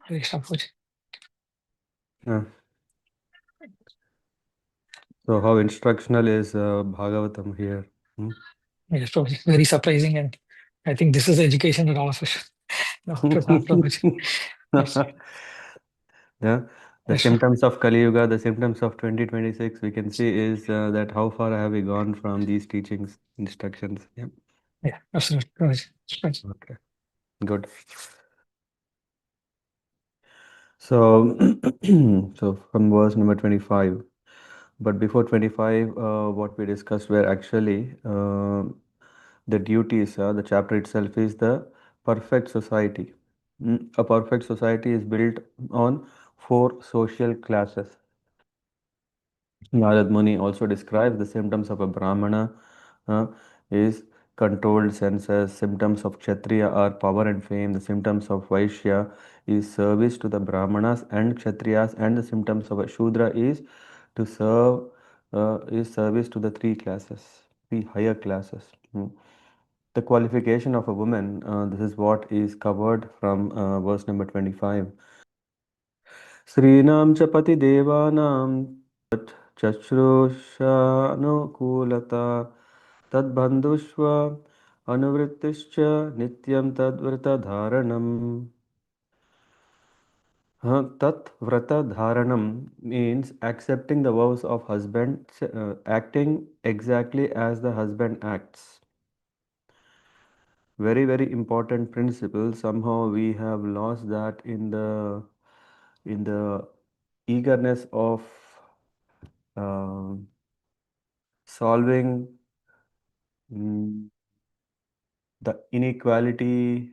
Hare Krishna, Prabhuji. Yeah. So how instructional is Bhagavatam here? Yes, Prabhuji. Very surprising, and I think this is the education that all of us should know to have, Prabhuji. Yes. Yeah, the Yes, sir. symptoms of Kali Yuga, the symptoms of 2026, we can see is that how far have we gone from these teachings, instructions. Yeah, Yeah, absolutely, Prabhuji. Right. okay, good. So, so from verse number 25. But before 25, what we discussed were actually the duties. The chapter itself is the perfect society. A perfect society is built on four social classes. Narad Muni also describes the symptoms of a Brahmana uh, is controlled senses. Symptoms of Kshatriya are power and fame. The symptoms of Vaishya is service to the Brahmanas and Kshatriyas, and the symptoms of a Shudra to serve is service to the three classes, three higher classes. The qualification of a woman, this is what is covered from verse number 25. Srinam च पतिदेवानां चश्रुषानुकूलता तद्बन्धुष्व अनुवृत्तिश्च नित्यं तद्व्रतधारणम्. Tat Vrata Dharanam means accepting the vows of husband, acting exactly as the husband acts. Very, very important principle. Somehow we have lost that in the eagerness of uh, solving mm, the inequality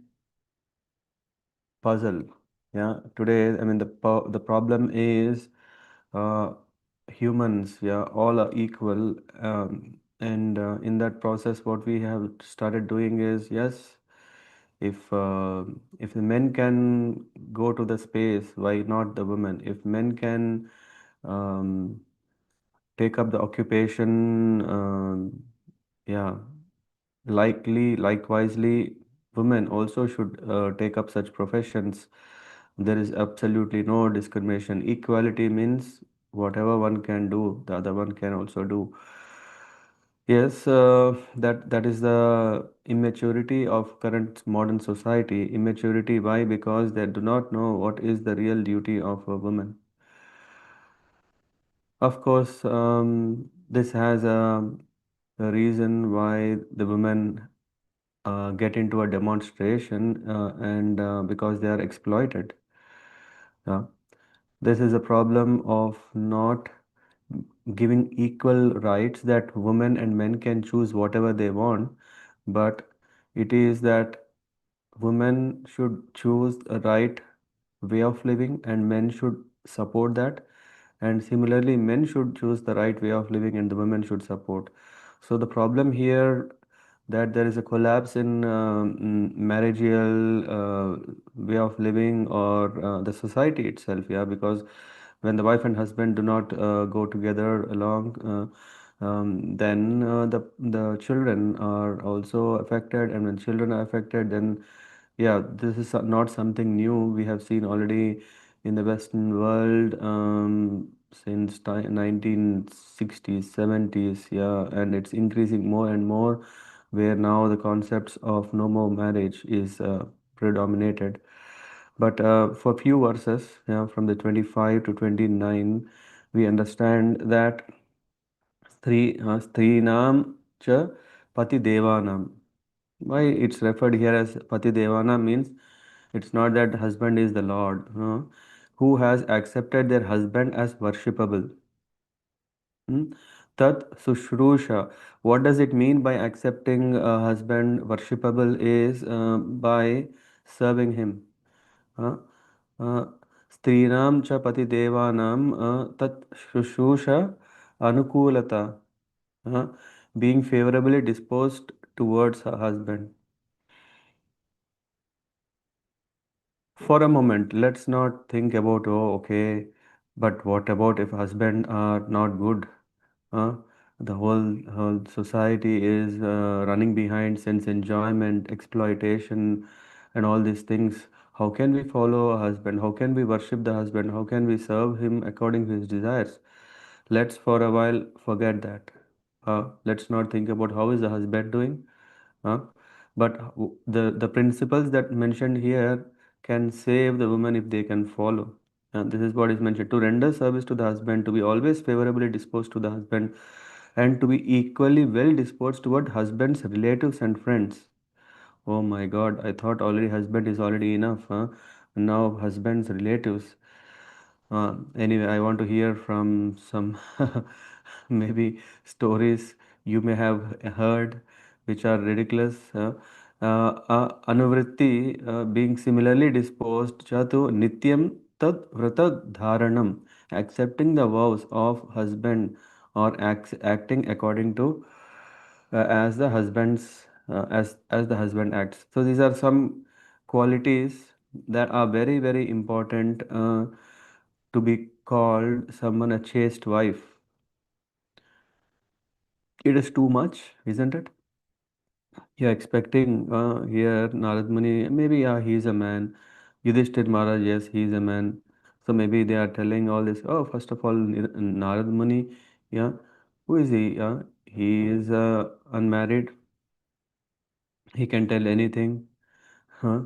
puzzle. Yeah, today, I mean, the problem is uh, humans, yeah, all are equal. And in that process, what we have started doing is, yes, if the men can go to the space, why not the women? If men can um, take up the occupation, yeah, likewise, women also should take up such professions. There is absolutely no discrimination. Equality means whatever one can do, the other one can also do. Yes, that is the immaturity of current modern society. Immaturity, why? Because they do not know what is the real duty of a woman. Of course, this has a reason why the women get into a demonstration and because they are exploited. Yeah. This is a problem of not giving equal rights that women and men can choose whatever they want, but it is that women should choose a right way of living and men should support that. And similarly, men should choose the right way of living and the women should support. So the problem here that there is a collapse in marriageal way of living or the society itself, yeah, because when the wife and husband do not go together along, then the children are also affected, and when children are affected, then yeah, this is not something new. We have seen already in the Western world since 1960s, 70s, yeah, and it's increasing more and more, where now the concepts of no more marriage is predominated. But for few verses, yeah, from the 25 to 29, we understand that Strinam cha Pati Devanam. Why it's referred here as Pati Devana means it's not that husband is the Lord, who has accepted their husband as worshipable. Hmm? Tat Sushrusha. What does it mean by accepting a husband worshipable is by serving him. Uh, uh, Strinam cha Pati Devanam tat Shushusha Anukulata. Uh, being favorably disposed towards her husband. For a moment, let's not think about, oh, okay, but what about if husband are not good? Huh? The whole society is running behind sense enjoyment, exploitation, and all these things. How can we follow a husband? How can we worship the husband? How can we serve him according to his desires? Let's for a while forget that. Let's not think about how is the husband doing. Uh, but the principles that mentioned here can save the woman if they can follow. And this is what is mentioned: to render service to the husband, to be always favorably disposed to the husband, and to be equally well disposed toward husband's relatives and friends. Oh my God, I thought already husband is already enough, huh? Now husband's relatives. Anyway, I want to hear from some maybe stories you may have heard which are ridiculous. Anuvritti, being similarly disposed, chatu nityam tad vrata dharanam, accepting the vows of husband or acting according to as the husband's as the husband acts. So these are some qualities that are very very important to be called someone a chaste wife. It is too much, isn't it? You're expecting here Narad Muni, maybe yeah, he's a man. Yudhishthir Maharaj, yes, he's a man. So maybe they are telling all this. Oh, first of all, Narad Muni, yeah, who is he? Yeah, he is unmarried. He can tell anything. Huh?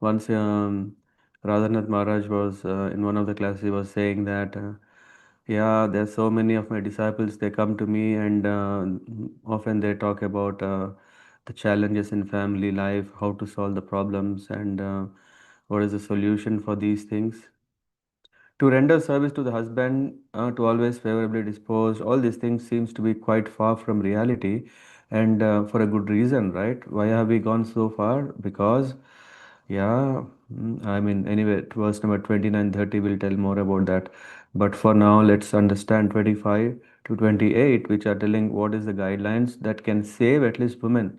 Once Radhanath Maharaj was in one of the classes, he was saying that, yeah, there's so many of my disciples, they come to me and often they talk about the challenges in family life, how to solve the problems, and what is the solution for these things. To render service to the husband, to always favorably disposed, all these things seems to be quite far from reality, and for a good reason, right? Why have we gone so far? Because yeah, I mean, anyway, verse number 29, 30 will tell more about that. But for now, let's understand 25 to 28, which are telling what is the guidelines that can save at least women.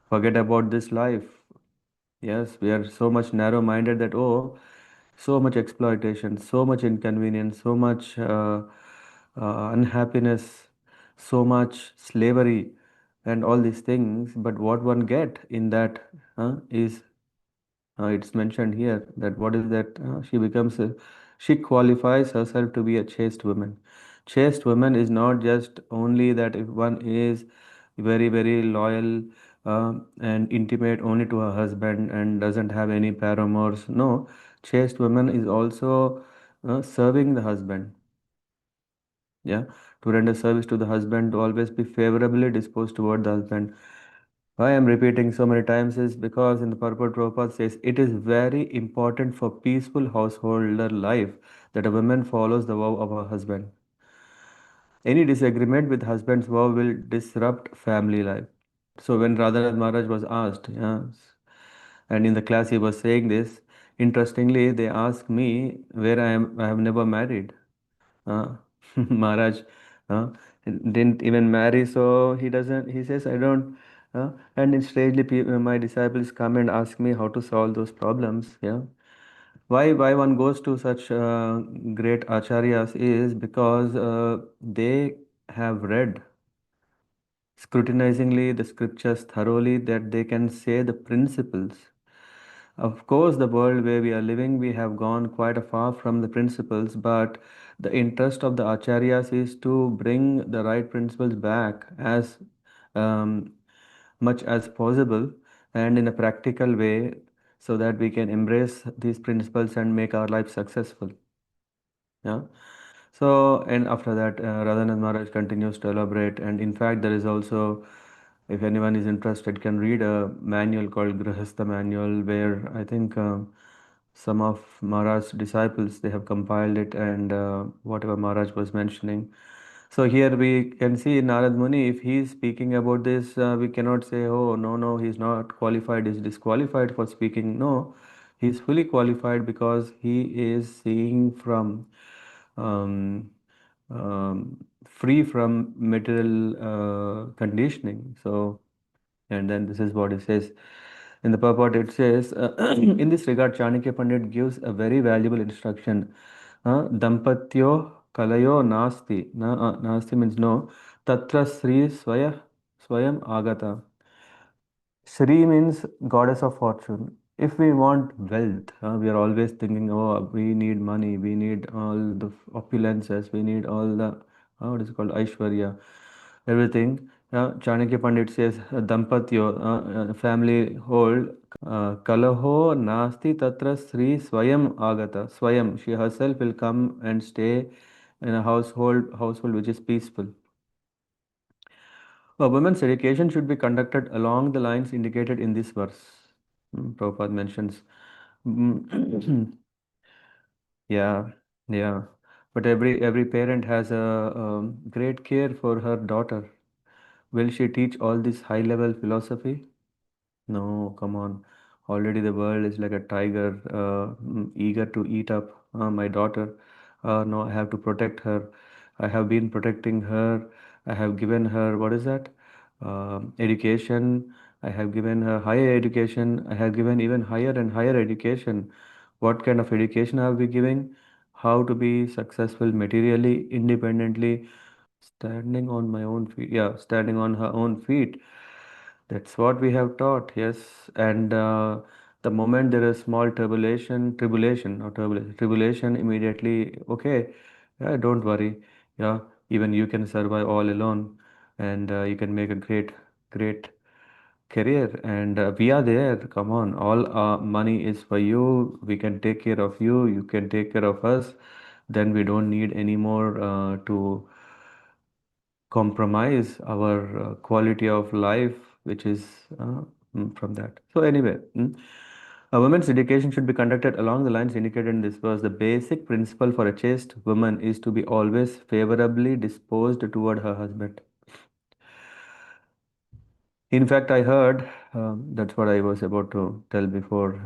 Forget about this life. Yes, we are so much narrow-minded that, oh, so much exploitation, so much inconvenience, so much unhappiness, so much slavery, and all these things. But what one get in that is it's mentioned here that what is that she qualifies herself to be a chaste woman. Chaste woman is not just only that if one is very very loyal and intimate only to her husband and doesn't have any paramours. No, chaste woman is also serving the husband. Yeah, to render service to the husband, to always be favorably disposed toward the husband. Why I'm repeating so many times is because in the purport Prabhupada says it is very important for peaceful householder life that a woman follows the vow of her husband. Any disagreement with husband's vow will disrupt family life. So when Radhanath Maharaj was asked, yes, and in the class he was saying this, interestingly they asked me where I have never married. Uh, Maharaj uh, didn't even marry, so he doesn't. He says, "I don't." And then strangely, my disciples come and ask me how to solve those problems. Yeah, why one goes to such great acharyas is because they have read scrutinizingly the scriptures thoroughly that they can say the principles. Of course, the world where we are living, we have gone quite far from the principles, but the interest of the acharyas is to bring the right principles back as um, much as possible and in a practical way so that we can embrace these principles and make our life successful. Yeah. So, and after that, Radhanath Maharaj continues to elaborate. And in fact, there is also, if anyone is interested, can read a manual called Grihastha Manual, where I think some of Maharaj's disciples they have compiled it, and whatever Maharaj was mentioning. So here we can see Narad Muni, if he is speaking about this, we cannot say, oh, no, no, he's not qualified, he's disqualified for speaking. No, he's fully qualified because he is seeing from um, free from material conditioning. So, and then this is what it says. In the purport, it says, in this regard, Chanakya Pandit gives a very valuable instruction. Dampatyo kalayo nasti. Nasti means no. Tatra Sri Swayam Agata. Sri means goddess of fortune. if we want wealth, we are always thinking, oh, we need money, we need all the opulences, we need all the, what is it called, Aishwarya, everything. Chanakya Pandit says, Dampatyo, family hold, Kalaho Nasti Tatra Sri Swayam Agata. Swayam, she herself will come and stay in a household which is peaceful. A woman's education should be conducted along the lines indicated in this verse. Prabhupada mentions. Mm, yeah, yeah. But every parent has a great care for her daughter. Will she teach all this high level philosophy? No, come on. Already the world is like a tiger, eager to eat up my daughter. No, I have to protect her. I have been protecting her. I have given her, what is that? Education. I have given her higher education. I have given even higher and higher education. What kind of education are we giving? How to be successful materially, independently, standing on my own feet. Yeah, standing on her own feet. That's what we have taught, yes. And the moment there is small tribulation, immediately, okay, yeah, don't worry. Yeah, even you can survive all alone, and you can make a great career. And we are there. Come on, all money is for you. We can take care of you. You can take care of us. Then we don't need any more to compromise our quality of life, which is from that. So anyway, a woman's education should be conducted along the lines indicated in this verse. The basic principle for a chaste woman is to be always favorably disposed toward her husband. In fact, I heard, that's what I was about to tell before,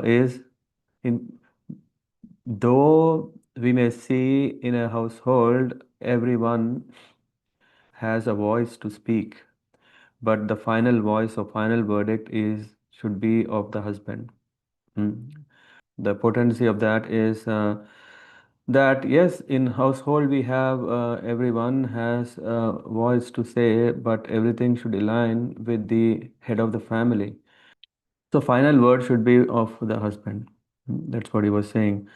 is in though we may see in a household everyone has a voice to speak, but the final voice or final verdict is should be of the husband. Mm. The potency of that is that yes, in household we have everyone has a voice to say, but everything should align with the head of the family. So final word should be of the husband. That's what he was saying.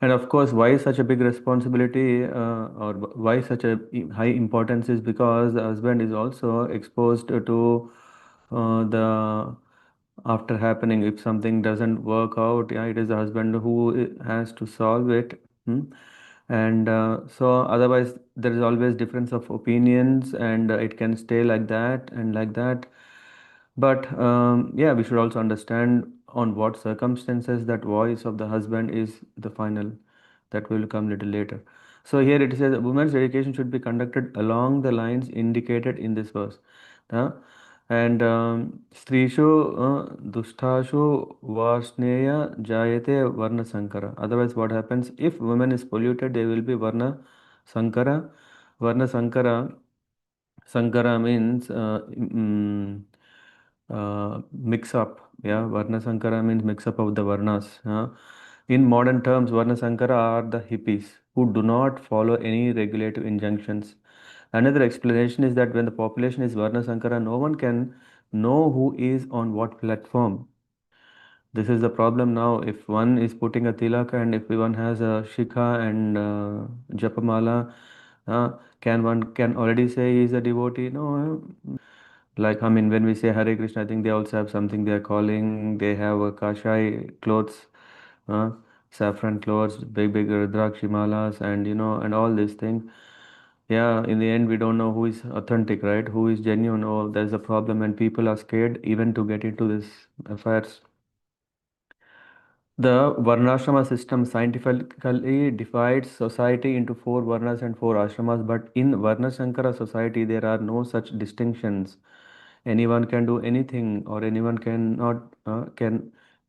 And of course, why such a big responsibility or why such a high importance is because the husband is also exposed to the after happening. If something doesn't work out, yeah, it is the husband who has to solve it. And so otherwise there is always difference of opinions, and it can stay like that and like that. But yeah, we should also understand on what circumstances that voice of the husband is the final. That will come little later. So here it says women's education should be conducted along the lines indicated in this verse. Uh, and Strishu Dushtashu Varsneya Jayate Varna Sankara. Otherwise, what happens if woman is polluted, there will be Varna Sankara. Varna Sankara. Sankara means mix up. Yeah, Varna Sankara means mix up of the Varnas. In modern terms, Varna Sankara are the hippies who do not follow any regulative injunctions. Another explanation is that when the population is Varna Sankara, no one can know who is on what platform. This is the problem now. If one is putting a tilaka and if one has a shikha and japamala, can one can already say he is a devotee? No. Like, I mean, when we say Hare Krishna, I think they also have something they are calling. They have a kashai clothes, uh, saffron clothes, big Rudrakshi malas, and and all these things. Yeah, in the end, we don't know who is authentic, right? Who is genuine? Oh, there's a problem, and people are scared even to get into this affairs. The Varnashrama system scientifically divides society into four Varnas and four Ashramas, but in Varnasankara society, there are no such distinctions. Anyone can do anything, or anyone can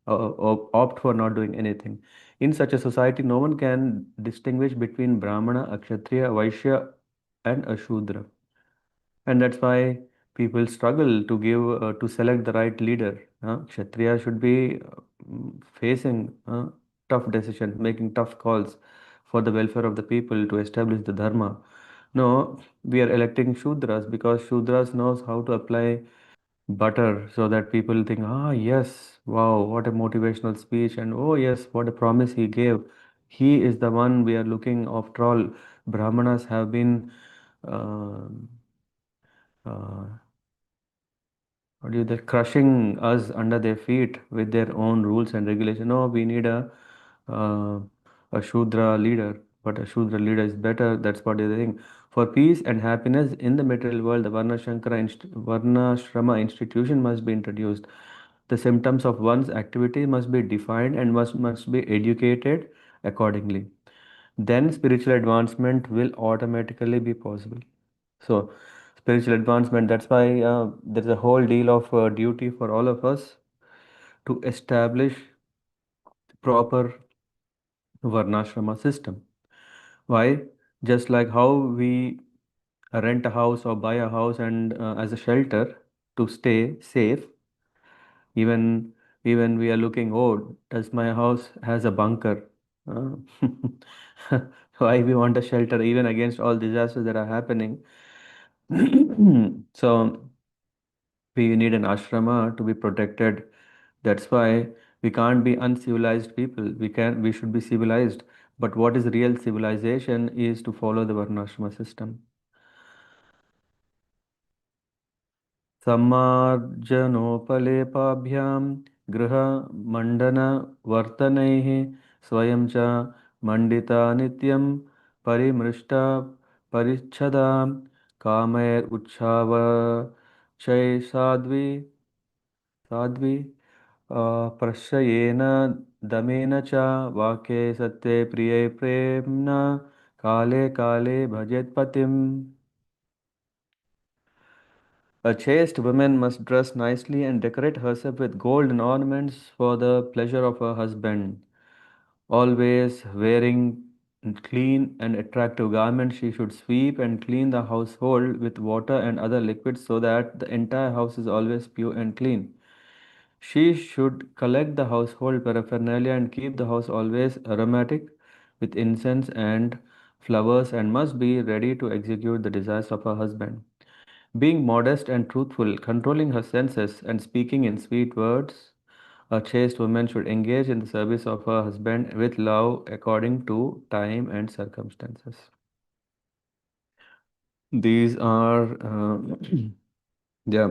opt for not doing anything. In such a society, no one can distinguish between Brahmana, Akshatriya, Vaishya, and Ashudra, and that's why people struggle to give to select the right leader. Kshatriya should be facing tough decisions, making tough calls for the welfare of the people to establish the dharma. No, we are electing Shudras because Shudras knows how to apply butter so that people think, ah, yes, wow, what a motivational speech, and oh, yes, what a promise he gave. He is the one we are looking. After all, Brahmanas have been uh, uh, what do you, they're crushing us under their feet with their own rules and regulation. No, we need uh, a Shudra leader, but a Shudra leader is better. That's what they think. For peace and happiness in the material world, the Varna Shrama institution must be introduced. The symptoms of one's activity must be defined and must be educated accordingly. Then spiritual advancement will automatically be possible. So, spiritual advancement, that's why there's a whole deal of duty for all of us to establish proper Varnashrama system. Why? Just like how we rent a house or buy a house and as a shelter to stay safe, even we are looking, oh, does my house has a bunker? Uh, why we want a shelter even against all disasters that are happening? So we need an ashrama to be protected. That's why we can't be uncivilized people. We should be civilized. But what is real civilization is to follow the varnashrama system. सम्मार्जनोपलेपाभ्यां गृहमण्डनवर्तनैः स्वयं च मण्डिता नित्यं परिमृष्टा परिच्छदां कामैरुच्छावचैः साध्वी प्रश्रयेण दमेन च वाक्ये सत्ये प्रिये प्रेम्णा काले काले भजेत् पतिम्. A chaste woman must dress nicely and decorate herself with gold and ornaments for the pleasure of her husband. Always wearing clean and attractive garments, she should sweep and clean the household with water and other liquids so that the entire house is always pure and clean. She should collect the household paraphernalia and keep the house always aromatic with incense and flowers and must be ready to execute the desires of her husband. Being modest and truthful, controlling her senses, and speaking in sweet words, a chaste woman should engage in the service of her husband with love according to time and circumstances. These are, yeah,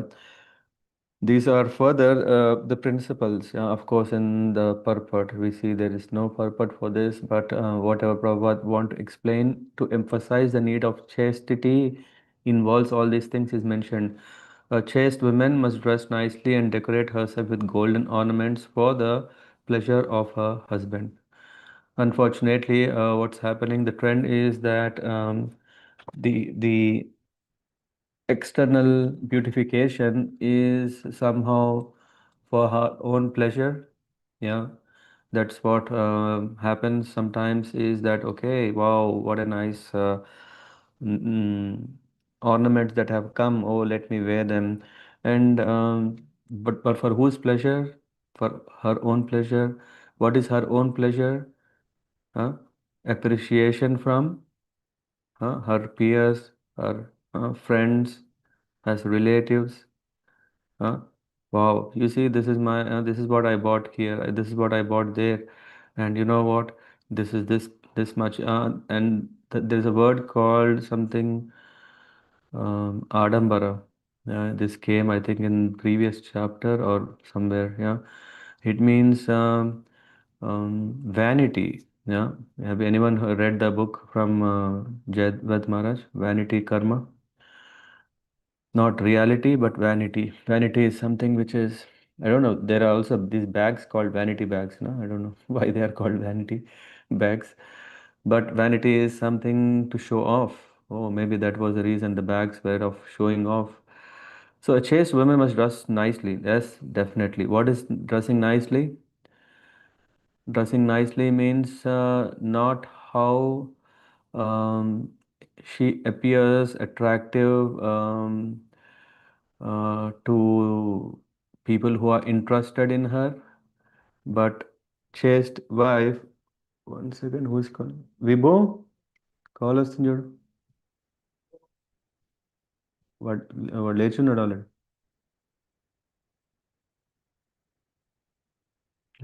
these are further the principles. Yeah, of course, in the purport, we see there is no purport for this, but whatever Prabhupada want to explain to emphasize the need of chastity involves all these things is mentioned. A chaste woman must dress nicely and decorate herself with golden ornaments for the pleasure of her husband. Unfortunately, what's happening, the trend is that the external beautification is somehow for her own pleasure. Yeah, that's what happens sometimes is that, okay, wow, what a nice mm, ornaments that have come. Oh, let me wear them. And but for whose pleasure? For her own pleasure. What is her own pleasure? Huh? Appreciation from her peers, her friends, as relatives. Huh? Wow, you see, this is what I bought here. This is what I bought there, and you know what? This is this much. And there's a word called something Adambara. This came, I think, in previous chapter or somewhere. Yeah, it means vanity. Yeah, have anyone read the book from Jayadvath Maharaj, Vanity Karma? Not reality, but vanity. Vanity is something which is, I don't know. There are also these bags called vanity bags. No, I don't know why they are called vanity bags. But vanity is something to show off. Oh, maybe that was the reason the bags were of showing off. So a chaste woman must dress nicely. Yes, definitely. What is dressing nicely? Dressing nicely means not how um, she appears attractive. To people who are interested in her, but chaste wife. One second, who is calling? Vibo, call us in your what? What లేచున్నాడు already.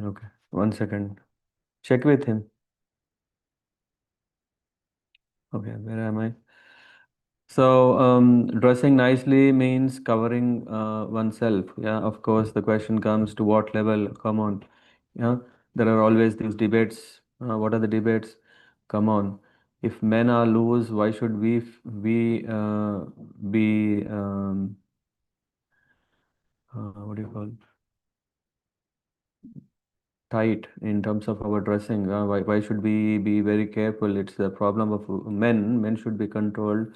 Okay, 1 second. Check with him. Okay, where am I? So, dressing nicely means covering oneself. Yeah, of course, the question comes to what level? Come on. Yeah, there are always these debates. What are the debates? Come on. If men are loose, why should we be what do you call tight in terms of our dressing? Why should we be very careful? It's the problem of men. Men should be controlled.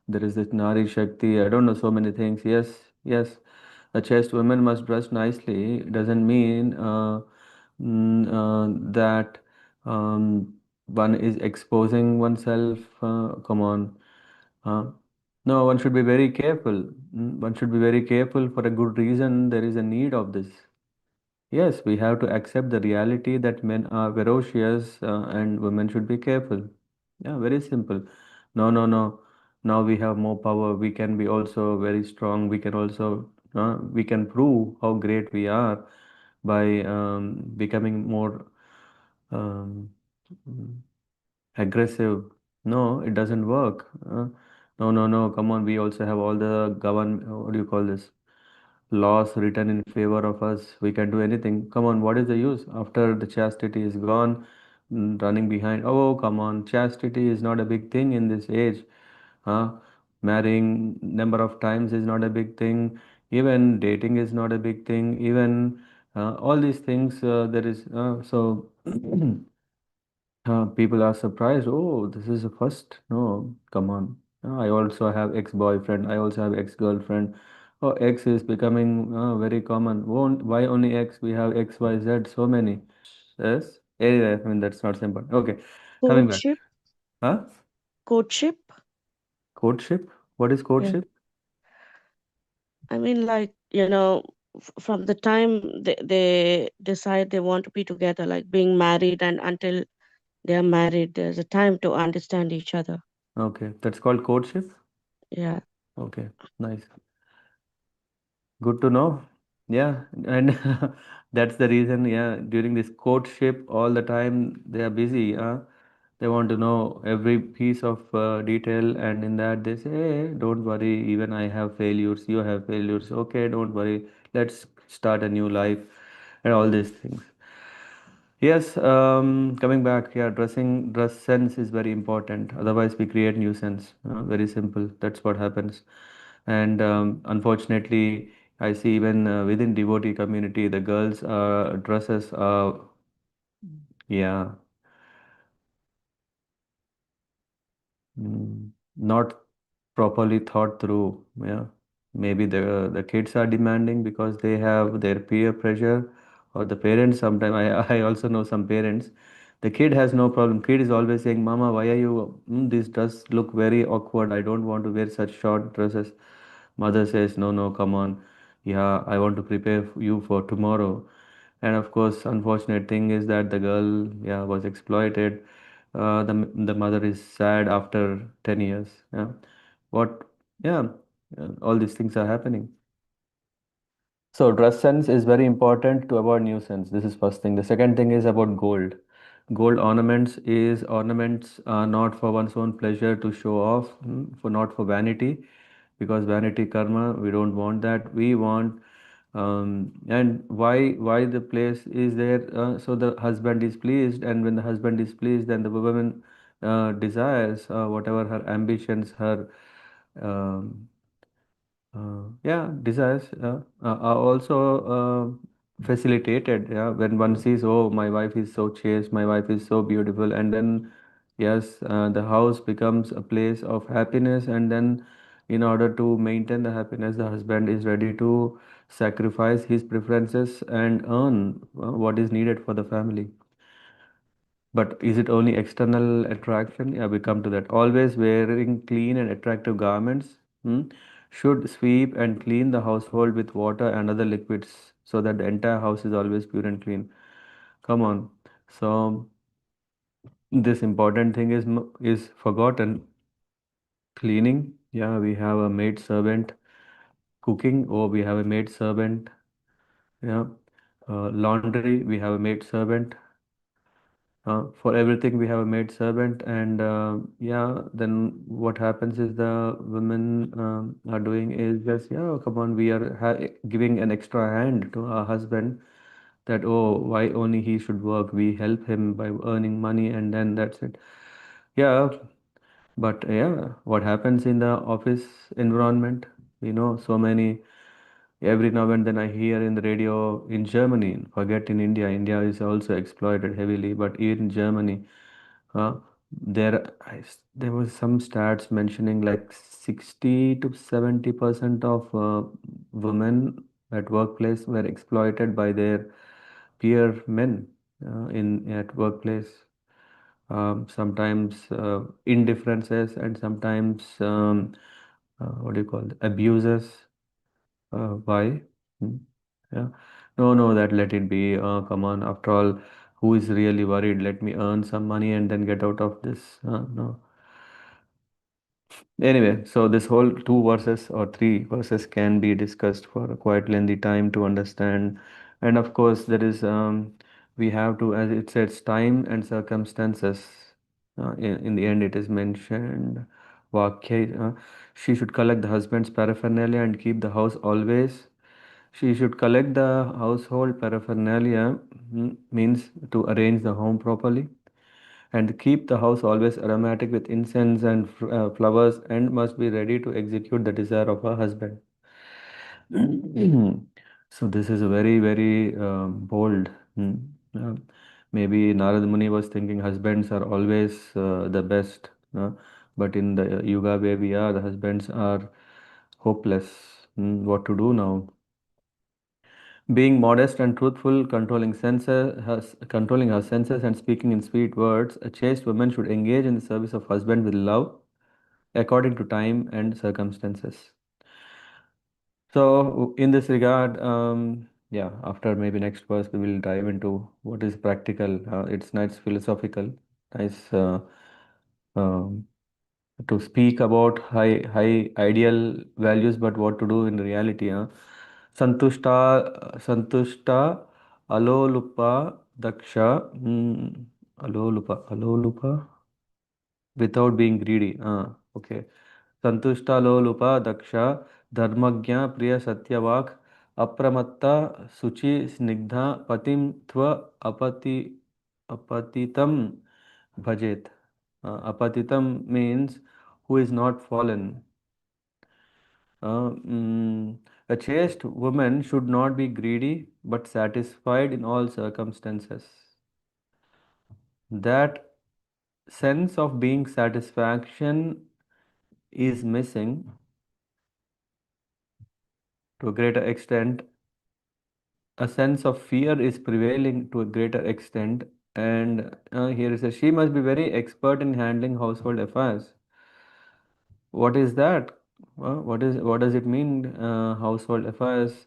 There is this Nari Shakti. I don't know so many things. Yes, yes. A chaste woman must dress nicely. Doesn't mean that one is exposing oneself. Come on. Uh, no, one should be very careful. One should be very careful for a good reason. There is a need of this. Yes, we have to accept the reality that men are ferocious and women should be careful. Yeah, very simple. No, no, no. Now we have more power. We can be also very strong. We can prove how great we are by becoming more um, mm, aggressive. No, it doesn't work. No, no, no. Come on. We also have all the govern. What do you call this? Laws written in favor of us. We can do anything. Come on, what is the use? After the chastity is gone, running behind. Oh, come on. Chastity is not a big thing in this age. Huh? Marrying number of times is not a big thing. Even dating is not a big thing. Even all these things, there is. So people are surprised. Oh, this is a first. No, come on. I also have ex-boyfriend. I also have ex-girlfriend. Oh, X is becoming very common. Why only X? We have X, Y, Z, so many. Yes. Anyway, I mean that's not simple. Okay, coming back. Courtship, Huh? courtship. Courtship? What is Yeah. courtship? I mean, like, from the time they decide they want to be together, like being married, and until they are married, there's a time to understand each other. Okay, that's called courtship. Yeah. Okay, nice. Good to know. Yeah, and that's the reason. Yeah, during this courtship, all the time they are busy. They want to know every piece of detail, and in that they say, "Hey, don't worry. Even I have failures. You have failures. Okay, don't worry. Let's start a new life," and all these things. Yes, coming back, yeah, dress sense is very important. Otherwise, we create nuisance. Very simple. That's what happens. And unfortunately, I see even within devotee community, the girls' dresses are, yeah, not properly thought through. Yeah, maybe the kids are demanding because they have their peer pressure, or the parents. Sometimes I also know some parents. The kid has no problem. Kid is always saying, "Mama, why are you? This does look very awkward. I don't want to wear such short dresses." Mother says, "No, no, come on. Yeah, I want to prepare you for tomorrow." And of course, unfortunate thing is that the girl, yeah, was exploited. The mother is sad after 10 years. Yeah. What? Yeah, all these things are happening. So dress sense is very important to avoid nuisance. This is first thing. The second thing is about gold. Gold ornaments are not for one's own pleasure to show off, for not for vanity, because vanity karma, we don't want that. We want and why the place is there, so the husband is pleased, and when the husband is pleased, then the woman desires whatever her ambitions, her um, yeah, desires are also facilitated. Yeah, when one sees, oh, my wife is so chaste, my wife is so beautiful, and then yes, the house becomes a place of happiness, and then in order to maintain the happiness, the husband is ready to sacrifice his preferences and earn what is needed for the family. But is it only external attraction? Yeah, we come to that. Always wearing clean and attractive garments. Should sweep and clean the household with water and other liquids so that the entire house is always pure and clean. Come on. So this important thing is forgotten. Cleaning. Yeah, we have a maid servant. Cooking. Oh, we have a maid servant. Yeah. laundry, we have a maid servant. For everything, we have a maid servant, and yeah, then what happens is the women are doing is just, yeah, come on, we are giving an extra hand to our husband, that, oh, why only he should work? We help him by earning money, and then that's it. Yeah, but yeah, what happens in the office environment? So many. Every now and then I hear in the radio in Germany, forget in India. India is also exploited heavily, but in Germany, uh, there was some stats mentioning like 60 to 70% of women at workplace were exploited by their peer men in at workplace. Sometimes indifferences, and sometimes what do you call it? Abuses. Why? Hmm. Yeah. No, no, that let it be. Come on. After all, who is really worried? Let me earn some money and then get out of this. No. Anyway, so this whole two verses or three verses can be discussed for a quite lengthy time to understand. And of course, there is we have to, as it says, time and circumstances. In the end, it is mentioned. Vakya, she should collect the husband's paraphernalia and keep the house always. She should collect the household paraphernalia, means to arrange the home properly, and keep the house always aromatic with incense and flowers, and must be ready to execute the desire of her husband. So this is a very, very bold. Uh, Maybe Narad Muni was thinking husbands are always the best, but in the yuga where we are, the husbands are hopeless. What to do now? Being modest and truthful, controlling her senses and speaking in sweet words, a chaste woman should engage in the service of husband with love, according to time and circumstances. So, in this regard, yeah, after maybe next verse, we will dive into what is practical. It's nice philosophical, nice um, to speak about high ideal values, but what to do in reality. Santushta, alolupa, daksha, alolupa, without being greedy. Okay. Santushta lolupa daksha dharmagya priya satyavak apramatta suchi snigdha patim tva apatitam bhajet. Apatitam means who is not fallen. Uh, mm, a chaste woman should not be greedy but satisfied in all circumstances. That sense of being satisfaction is missing to a greater extent. A sense of fear is prevailing to a greater extent, and here it says she must be very expert in handling household affairs. What is that? What does it mean? Household affairs.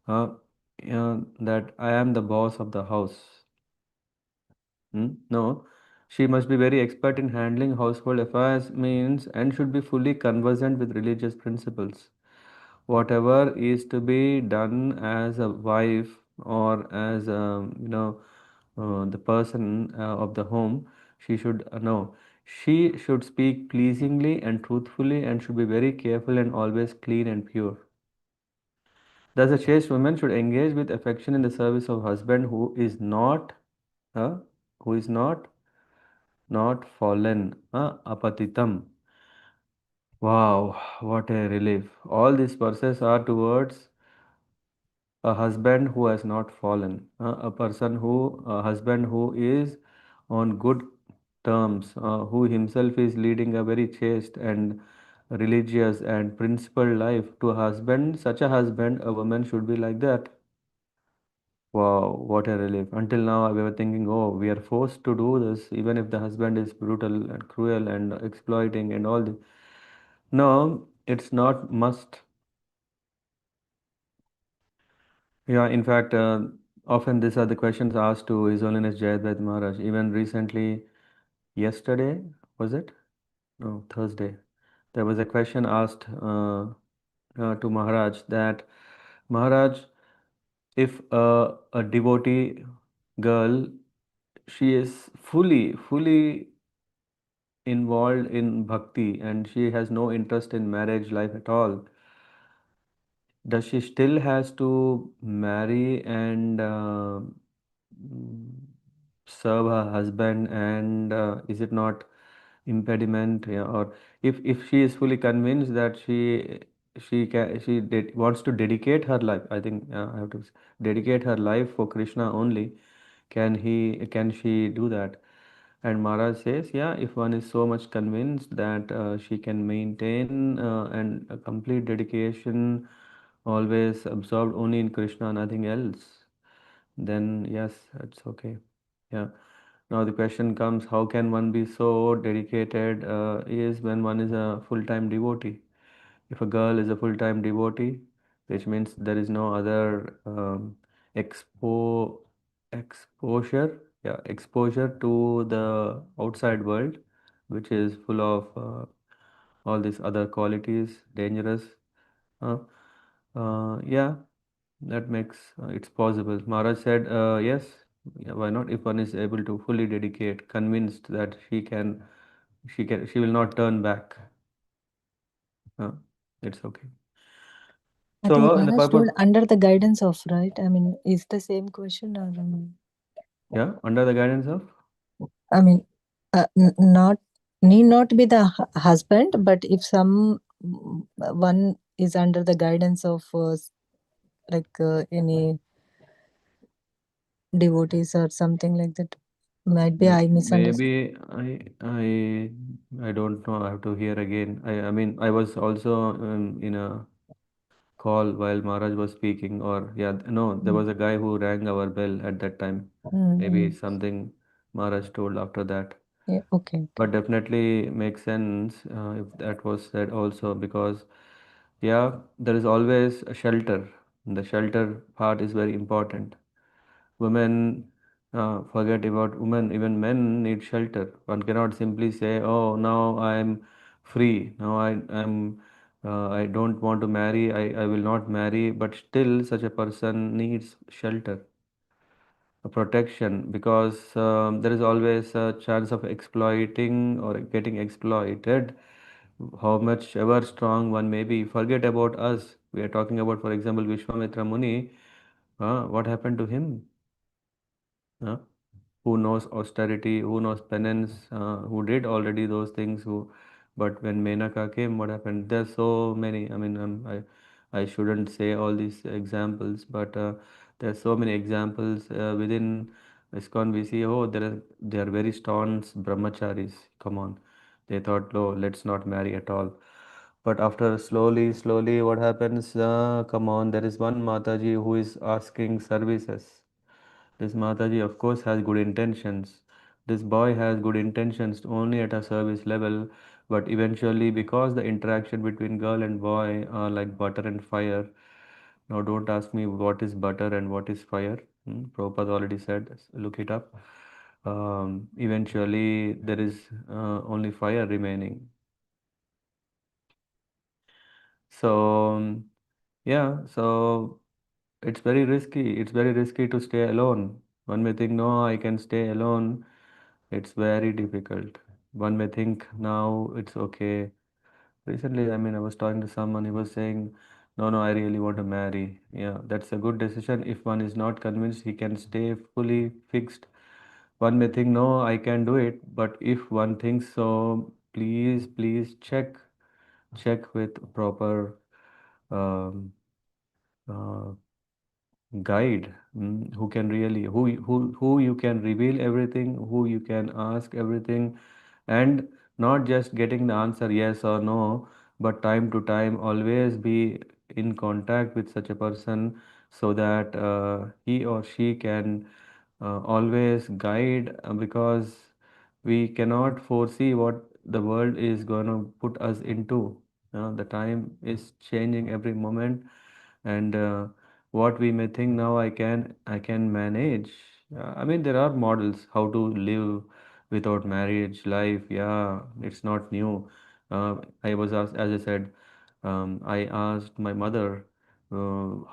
That I am the boss of the house. No, she must be very expert in handling household affairs means, and should be fully conversant with religious principles. Whatever is to be done as a wife or as the person of the home, she should know. She should speak pleasingly and truthfully, and should be very careful and always clean and pure. Thus, a chaste woman should engage with affection in the service of husband uh, who is not fallen, apatitam. Wow, what a relief! All these verses are towards a husband who has not fallen, a husband who is on good terms, who himself is leading a very chaste and religious and principled life. To a husband, such a husband, a woman should be like that. Wow, what a relief. Until now, we were thinking, oh, we are forced to do this, even if the husband is brutal and cruel and exploiting and all this. No, it's not must. Yeah, in fact, often these are the questions asked to His Holiness Jayadvaita Maharaj. Even recently, yesterday, was it? No, Thursday. There was a question asked to Maharaj that, Maharaj, if a devotee girl, she is fully involved in bhakti and she has no interest in marriage life at all, does she still has to marry and mm, serve her husband, and is it not impediment? Yeah, or if she is fully convinced that wants to dedicate her life, I think I have to dedicate her life for Krishna only, can she do that? And Maharaj says, yeah, if one is so much convinced that she can maintain and a complete dedication, always absorbed only in Krishna, nothing else, then yes, it's okay. Yeah. Now the question comes, how can one be so dedicated is when one is a full-time devotee. If a girl is a full-time devotee, which means there is no other expo exposure, yeah, exposure to the outside world, which is full of all these other qualities, dangerous. Uh, yeah, that makes it's possible. Maharaj said, yes, yeah, why not? If one is able to fully dedicate, convinced that she will not turn back. Uh, it's okay. I think So, in the Maharaj purport, told under the guidance of, right? I mean, is the same question or yeah, under the guidance of, I mean, not need not be the husband, but if some one is under the guidance of any devotees or something like that. Might be I misunderstood. maybe I don't know. I have to hear again. I mean, I was also in a call while Maharaj was speaking, or yeah, no, there was a guy who rang our bell at that time. Maybe something Maharaj told after that. Yeah, okay. But definitely makes sense if that was said also, because yeah, there is always a shelter. The shelter part is very important. Women forget about women, even men need shelter. One cannot simply say, oh, now I am free, now I don't want to marry, I will not marry, but still such a person needs shelter, a protection, because there is always a chance of exploiting or getting exploited. How much ever strong one may be, forget about us. We are talking about, for example, Vishwamitra Muni. What happened to him? Huh? Who knows austerity, who knows penance, who did already those things, but when Menaka came, what happened? There's so many. I mean, I shouldn't say all these examples, but there's so many examples within ISKCON. We see, oh, they are very staunch brahmacharis. Come on, they thought, no, let's not marry at all. But after slowly, what happens? Come on, there is one Mataji who is asking services. This Mataji, of course, has good intentions. This boy has good intentions only at a service level, but eventually, because the interaction between girl and boy are like butter and fire. Now, don't ask me what is butter and what is fire. Prabhupada already said, look it up. Eventually, there is only fire remaining. So, yeah, so it's very risky. It's very risky to stay alone. One may think, no, I can stay alone. It's very difficult. One may think now it's okay. Recently, I mean, I was talking to someone, he was saying, no, I really want to marry. Yeah, that's a good decision. If one is not convinced, he can stay fully fixed. One may think, no, I can do it. But if one thinks so, please check with proper um, uh, guide, who can really, who you can reveal everything, who you can ask everything, and not just getting the answer yes or no, but time to time always be in contact with such a person, so that he or she can always guide, because we cannot foresee what the world is going to put us into. The time is changing every moment, and what we may think now, I can manage. I mean, there are models how to live without marriage life. Yeah, it's not new. I was asked, as I said, I asked my mother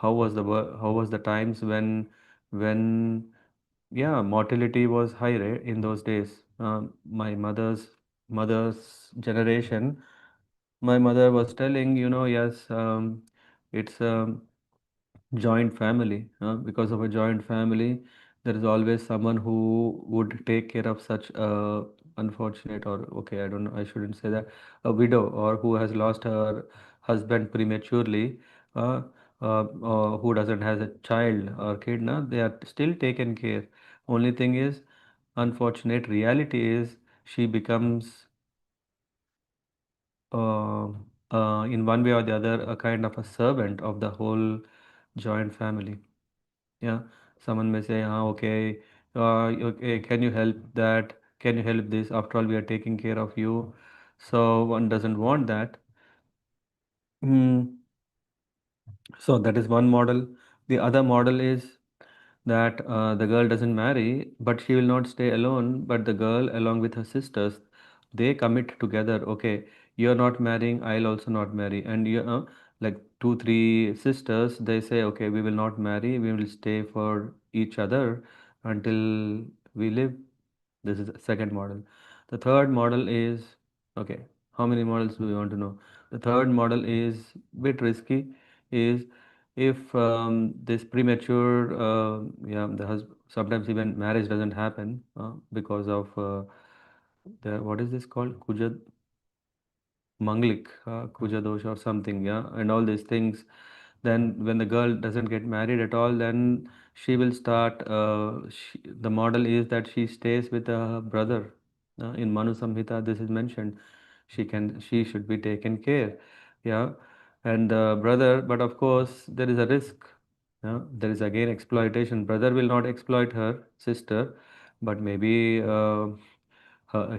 how was the times when yeah, mortality was high, right, in those days. My mother's generation, my mother was telling, yes, it's joint family. Because of a joint family, there is always someone who would take care of such a unfortunate, or okay, I don't know, I shouldn't say that, a widow, or who has lost her husband prematurely, uh, or who doesn't has a child or kid. Now they are still taken care. Only thing is, unfortunate reality is she becomes uh, in one way or the other a kind of a servant of the whole joint family. Yeah, someone may say, okay, okay, can you help that? Can you help this? After all, we are taking care of you. So one doesn't want that. Mm, so that is one model. The other model is that the girl doesn't marry, but she will not stay alone. But the girl, along with her sisters, they commit together. Okay, you're not marrying, I'll also not marry. And like two, three sisters, they say, okay, we will not marry, we will stay for each other until we live. This is the second model. The third model is, okay, how many models do we want to know? The third model is bit risky, is if this premature, yeah, sometimes even marriage doesn't happen because of what is this called? Manglik, Kuja dosh or something, yeah, and all these things. Then when the girl doesn't get married at all, then she will start. The model is that she stays with her brother. In Manu Samhita, this is mentioned. She should be taken care, yeah, and the brother. But of course, there is a risk. Yeah, there is again exploitation. Brother will not exploit her sister, but maybe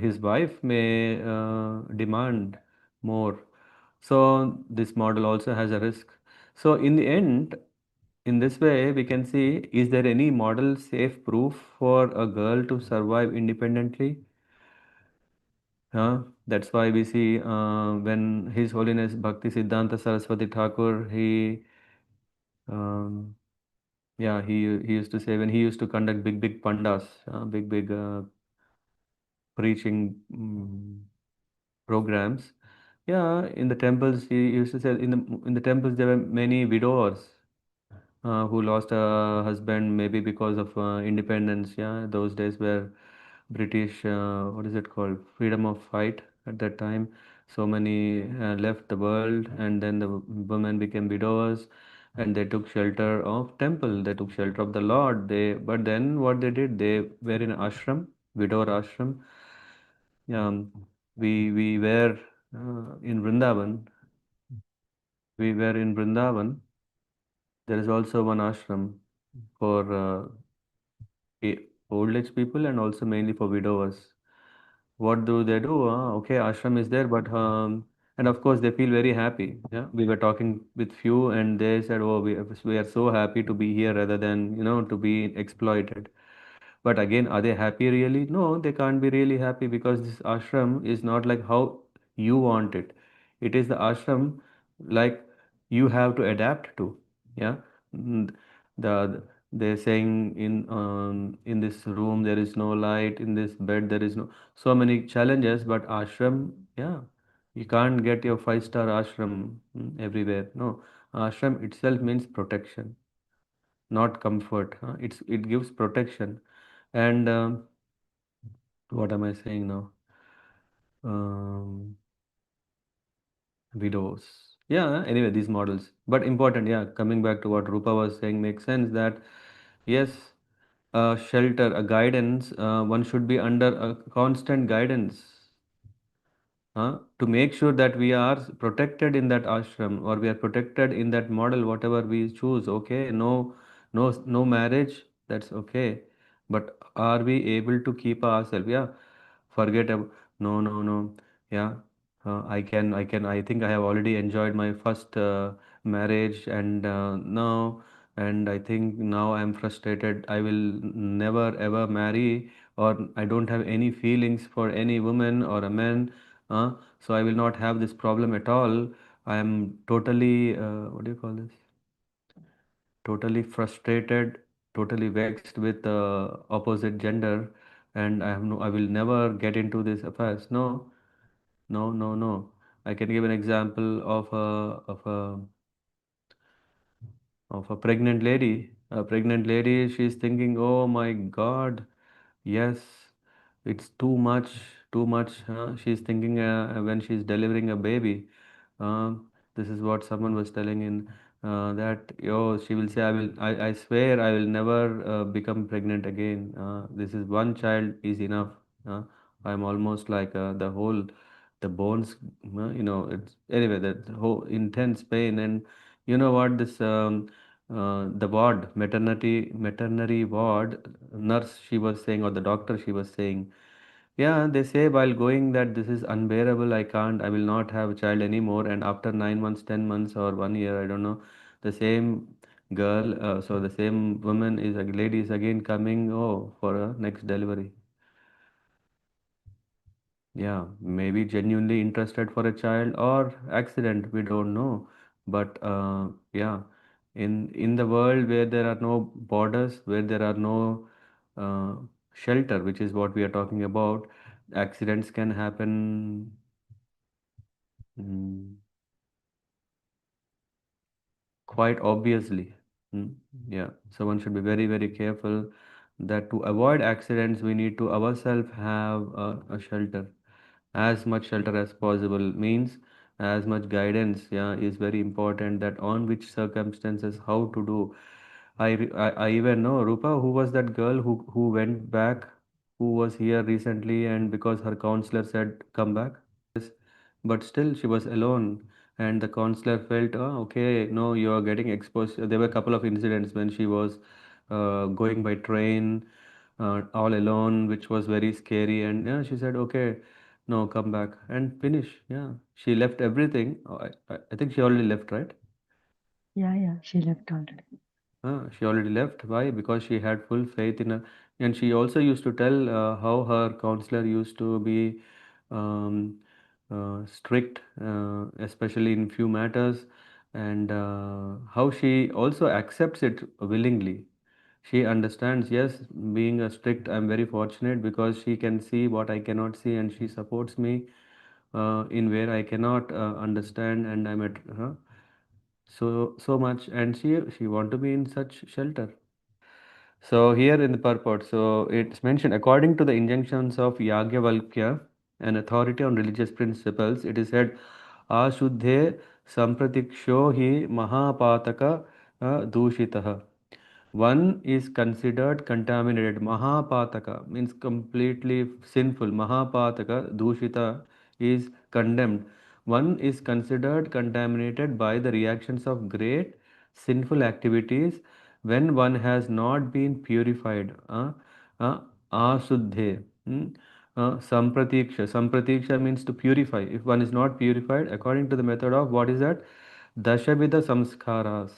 his wife may demand more. So this model also has a risk. So in the end, in this way, we can see, is there any model safe proof for a girl to survive independently? That's why we see when His Holiness Bhakti Siddhanta Saraswati Thakur, um, yeah, he used to say, when he used to conduct big pandas, big preaching programs. Yeah, in the temples, he used to say, in the temples there were many widowers who lost a husband, maybe because of independence. Yeah, those days were British, what is it called? Freedom of fight at that time. So many left the world, and then the women became widowers, and they took shelter of temple. They took shelter of the Lord. But then what they did, they were in ashram, widower ashram. We were in Vrindavan. We were in Vrindavan. There is also one ashram for old age people, and also mainly for widowers. What do they do? Okay, ashram is there, but and of course they feel very happy. Yeah, we were talking with few, and they said, "Oh, we are so happy to be here rather than to be exploited." But again, are they happy really? No, they can't be really happy, because this ashram is not like how you want it. It is the ashram like you have to adapt to. Yeah. Mm, The they're saying in this room there is no light, in this bed there is no, so many challenges, but ashram, yeah, you can't get your five-star ashram everywhere. No, ashram itself means protection, not comfort. It gives protection. And what am I saying now? Um, Widows. Yeah, anyway, these models. But important, yeah, coming back to what Rupa was saying, makes sense that yes, a shelter, a guidance, one should be under a constant guidance to make sure that we are protected in that ashram, or we are protected in that model, whatever we choose. Okay, no marriage, that's okay. But are we able to keep ourselves? Yeah, forget about, no. Yeah, I think I have already enjoyed my first marriage, and now, and I think now I'm frustrated. I will never ever marry, or I don't have any feelings for any woman or a man. So I will not have this problem at all. I am totally, what do you call this? totally frustrated, totally vexed with the opposite gender, and I will never get into this affairs. No, no, no, no. I can give an example of a pregnant lady. A pregnant lady, she's thinking, oh my God, yes, it's too much, too much. She's thinking when she's delivering a baby. This is what someone was telling in that, oh, she will say, I swear I will never become pregnant again. This is one child is enough. Uh, I'm almost like the bones, it's anyway, that whole intense pain. And you know what, the ward, maternity ward nurse, she was saying, or the doctor, she was saying, yeah, they say while going that this is unbearable, I will not have a child anymore. And after 9 months, 10 months, or 1 year, I don't know, the same girl, so the same woman is, a lady is again coming, oh, for a next delivery. Yeah, maybe genuinely interested for a child or accident, we don't know. But yeah, in the world where there are no borders, where there are no uh, shelter, which is what we are talking about, accidents can happen. mm, Quite obviously. Mm, yeah, so one should be very, very careful that to avoid accidents, we need to ourselves have a shelter, as much shelter as possible, means as much guidance, yeah, is very important, that on which circumstances how to do. I even know, Rupa, who was that girl who went back, who was here recently, and because her counselor said come back, but still she was alone, and the counselor felt, oh, okay, no, you are getting exposed. There were a couple of incidents when she was going by train all alone, which was very scary, and yeah, she said, okay, no, come back and finish. Yeah, she left everything. Oh, I think she already left, right? Yeah, she left already. She already left. Why? Because she had full faith in her. And she also used to tell how her counselor used to be um, strict, especially in few matters, and how she also accepts it willingly. She understands, yes, being a strict, I'm very fortunate because she can see what I cannot see, and she supports me in where I cannot understand, and I'm at so much, and she want to be in such shelter. So here in the purport, so it's mentioned, according to the injunctions of Yagyavalkya, an authority on religious principles, it is said, Ashuddhe sampratiksho hi mahapataka dushitaha. One is considered contaminated. Mahapataka means completely sinful. Mahapataka, Dushita is condemned. One is considered contaminated by the reactions of great sinful activities when one has not been purified. Asuddhe. Sampratiksha. Sampratiksha means to purify. If one is not purified, according to the method of what is that? Dashavida samskaras.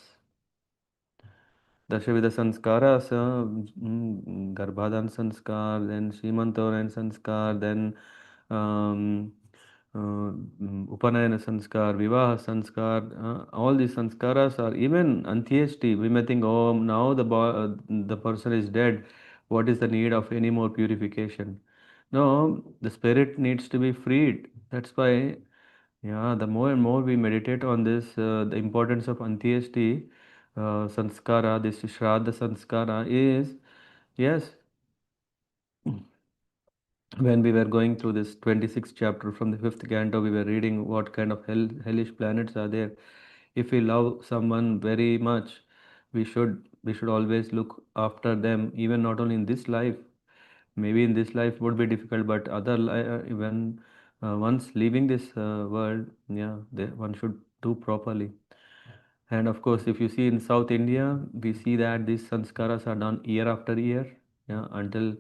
Dashavida sanskaras, Garbhadan sanskar, then Srimantavaran sanskar, then um, Upanayana sanskar, Vivaha sanskar, all these sanskaras are even Antyeshti. We may think, oh, now the person is dead. What is the need of any more purification? No, the spirit needs to be freed. That's why, yeah, the more and more we meditate on this, the importance of Antyeshti sanskara, this Shraddha sanskara is, yes, when we were going through this 26th chapter from the 5th canto, we were reading what kind of hellish planets are there. If we love someone very much, we should always look after them, even not only in this life. Maybe in this life would be difficult, but when once leaving this world, yeah, one should do properly. And of course, if you see in South India, we see that these sanskaras are done year after year, yeah, until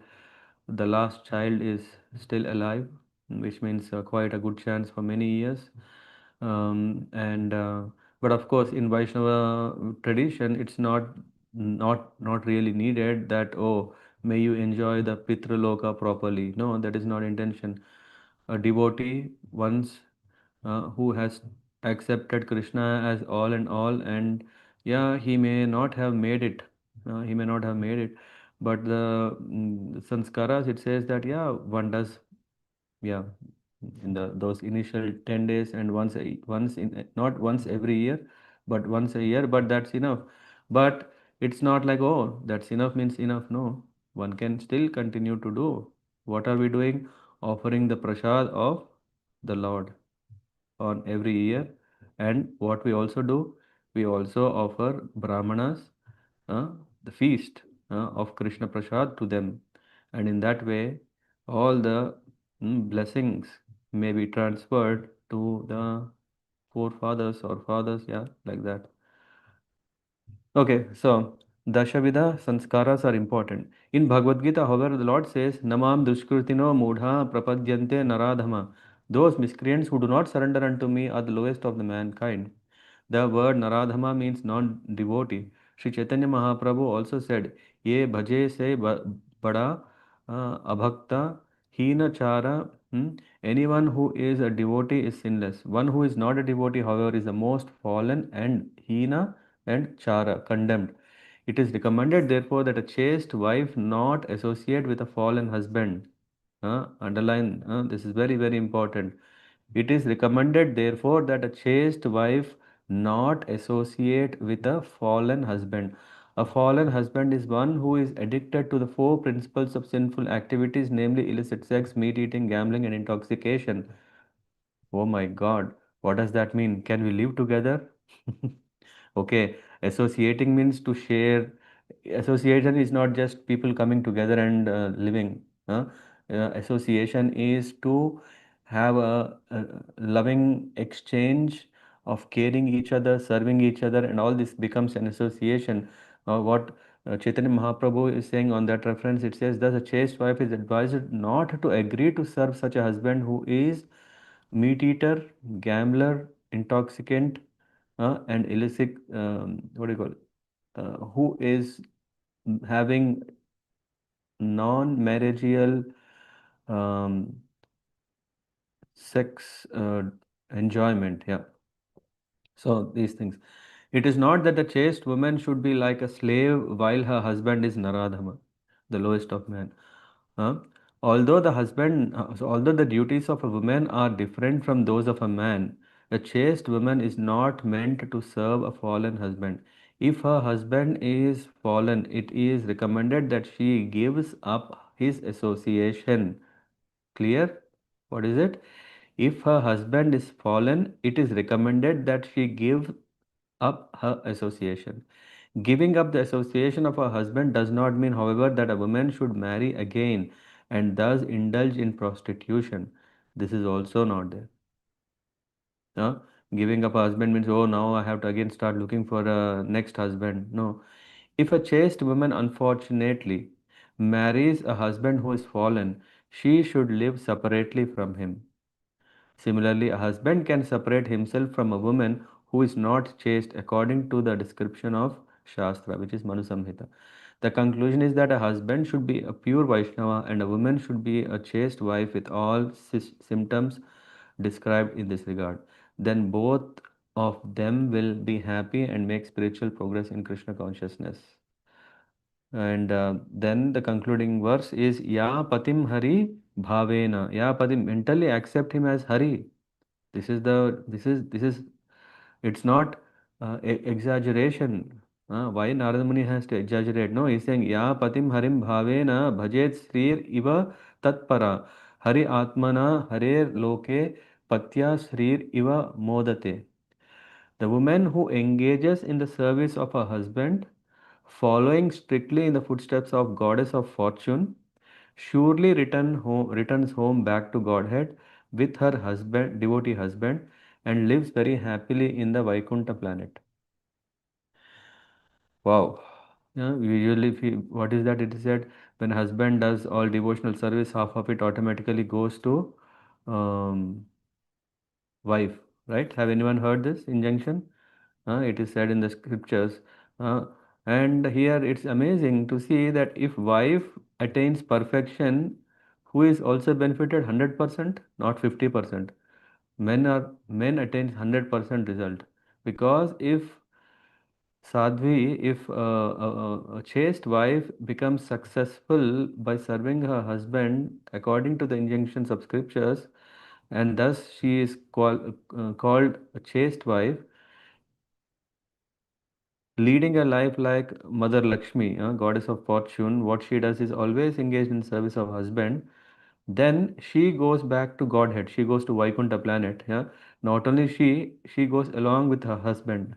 the last child is still alive, which means quite a good chance for many years. And But of course, in Vaishnava tradition, it's not really needed that, oh, may you enjoy the Pitraloka properly. No, that is not intention. A devotee once who has accepted Krishna as all and all, and Yeah, he may not have made it. He may not have made it. But the sanskaras, it says that, yeah, one does, yeah, in those initial 10 days and once in, not once every year, but once a year, but that's enough. But it's not like, oh, that's enough means enough. No, one can still continue to do. What are we doing? Offering the prasad of the Lord on every year. And what we also do, we also offer brahmanas uh, the feast of Krishna Prasad to them. And in that way, all the blessings may be transferred to the forefathers or fathers, yeah, like that. Okay, so Dashavida sanskaras are important. In Bhagavad Gita, however, the Lord says, Namam dushkrutino mudha prapadyante naradhama. Those miscreants who do not surrender unto me are the lowest of the mankind. The word Naradhama means non-devotee. Sri Chaitanya Mahaprabhu also said, Ye bhaje se bada abhakta hina chara. Anyone who is a devotee is sinless. One who is not a devotee, however, is the most fallen and hina and chara, condemned. It is recommended, therefore, that a chaste wife not associate with a fallen husband. Underline, this is very, very important. It is recommended, therefore, that a chaste wife not associate with a fallen husband. A fallen husband is one who is addicted to the four principles of sinful activities, namely illicit sex, meat eating, gambling, and intoxication. Oh my God, what does that mean? Can we live together? Okay, associating means to share. Association is not just people coming together and living. Association is to have a loving exchange of caring each other, serving each other, and all this becomes an association. What Chaitanya Mahaprabhu is saying on that reference, it says, thus a chaste wife is advised not to agree to serve such a husband who is meat eater, gambler, intoxicant, and illicit, what do you call it? Who is having non-marriageal um, sex enjoyment. Yeah. So these things. It is not that a chaste woman should be like a slave while her husband is Naradhama, the lowest of men. Uh, although the duties of a woman are different from those of a man, a chaste woman is not meant to serve a fallen husband. If her husband is fallen, it is recommended that she gives up his association. Clear? What is it? If her husband is fallen, it is recommended that she give up her association. Giving up the association of her husband does not mean, however, that a woman should marry again and thus indulge in prostitution. This is also not there. Uh, Giving up a husband means, oh, now I have to again start looking for a next husband. No. If a chaste woman unfortunately marries a husband who is fallen, she should live separately from him. Similarly, a husband can separate himself from a woman who is not chaste according to the description of Shastra, which is Manu Samhita. The conclusion is that a husband should be a pure Vaishnava and a woman should be a chaste wife with all symptoms described in this regard. Then both of them will be happy and make spiritual progress in Krishna consciousness. And then the concluding verse is Ya Patim Hari Bhavena. Ya Patim, mentally accept him as Hari. This is it's not exaggeration. Why Narada Muni has to exaggerate? No, he's saying Ya Patim Harim Bhavena Bhajet Srir Iva Tatpara Hari Atmana Harer Loke Patya Srir Iva Modate. The woman who engages in the service of her husband, following strictly in the footsteps of goddess of fortune, surely returns home back to Godhead with her husband, devotee husband, and lives very happily in the Vaikuntha planet. Wow. Yeah, we usually feel, what is that? It is said when husband does all devotional service, half of it automatically goes to um, wife, right? Have anyone heard this injunction? It is said in the scriptures. Uh, and here it's amazing to see that if wife attains perfection, who is also benefited 100%, not 50%. Men attain 100% result, because if Sadhvi, if a chaste wife becomes successful by serving her husband according to the injunctions of scriptures, and thus she is called a chaste wife, leading a life like Mother Lakshmi, goddess of fortune, what she does is always engaged in service of husband. Then she goes back to Godhead. She goes to Vaikuntha planet. Yeah, not only she goes along with her husband.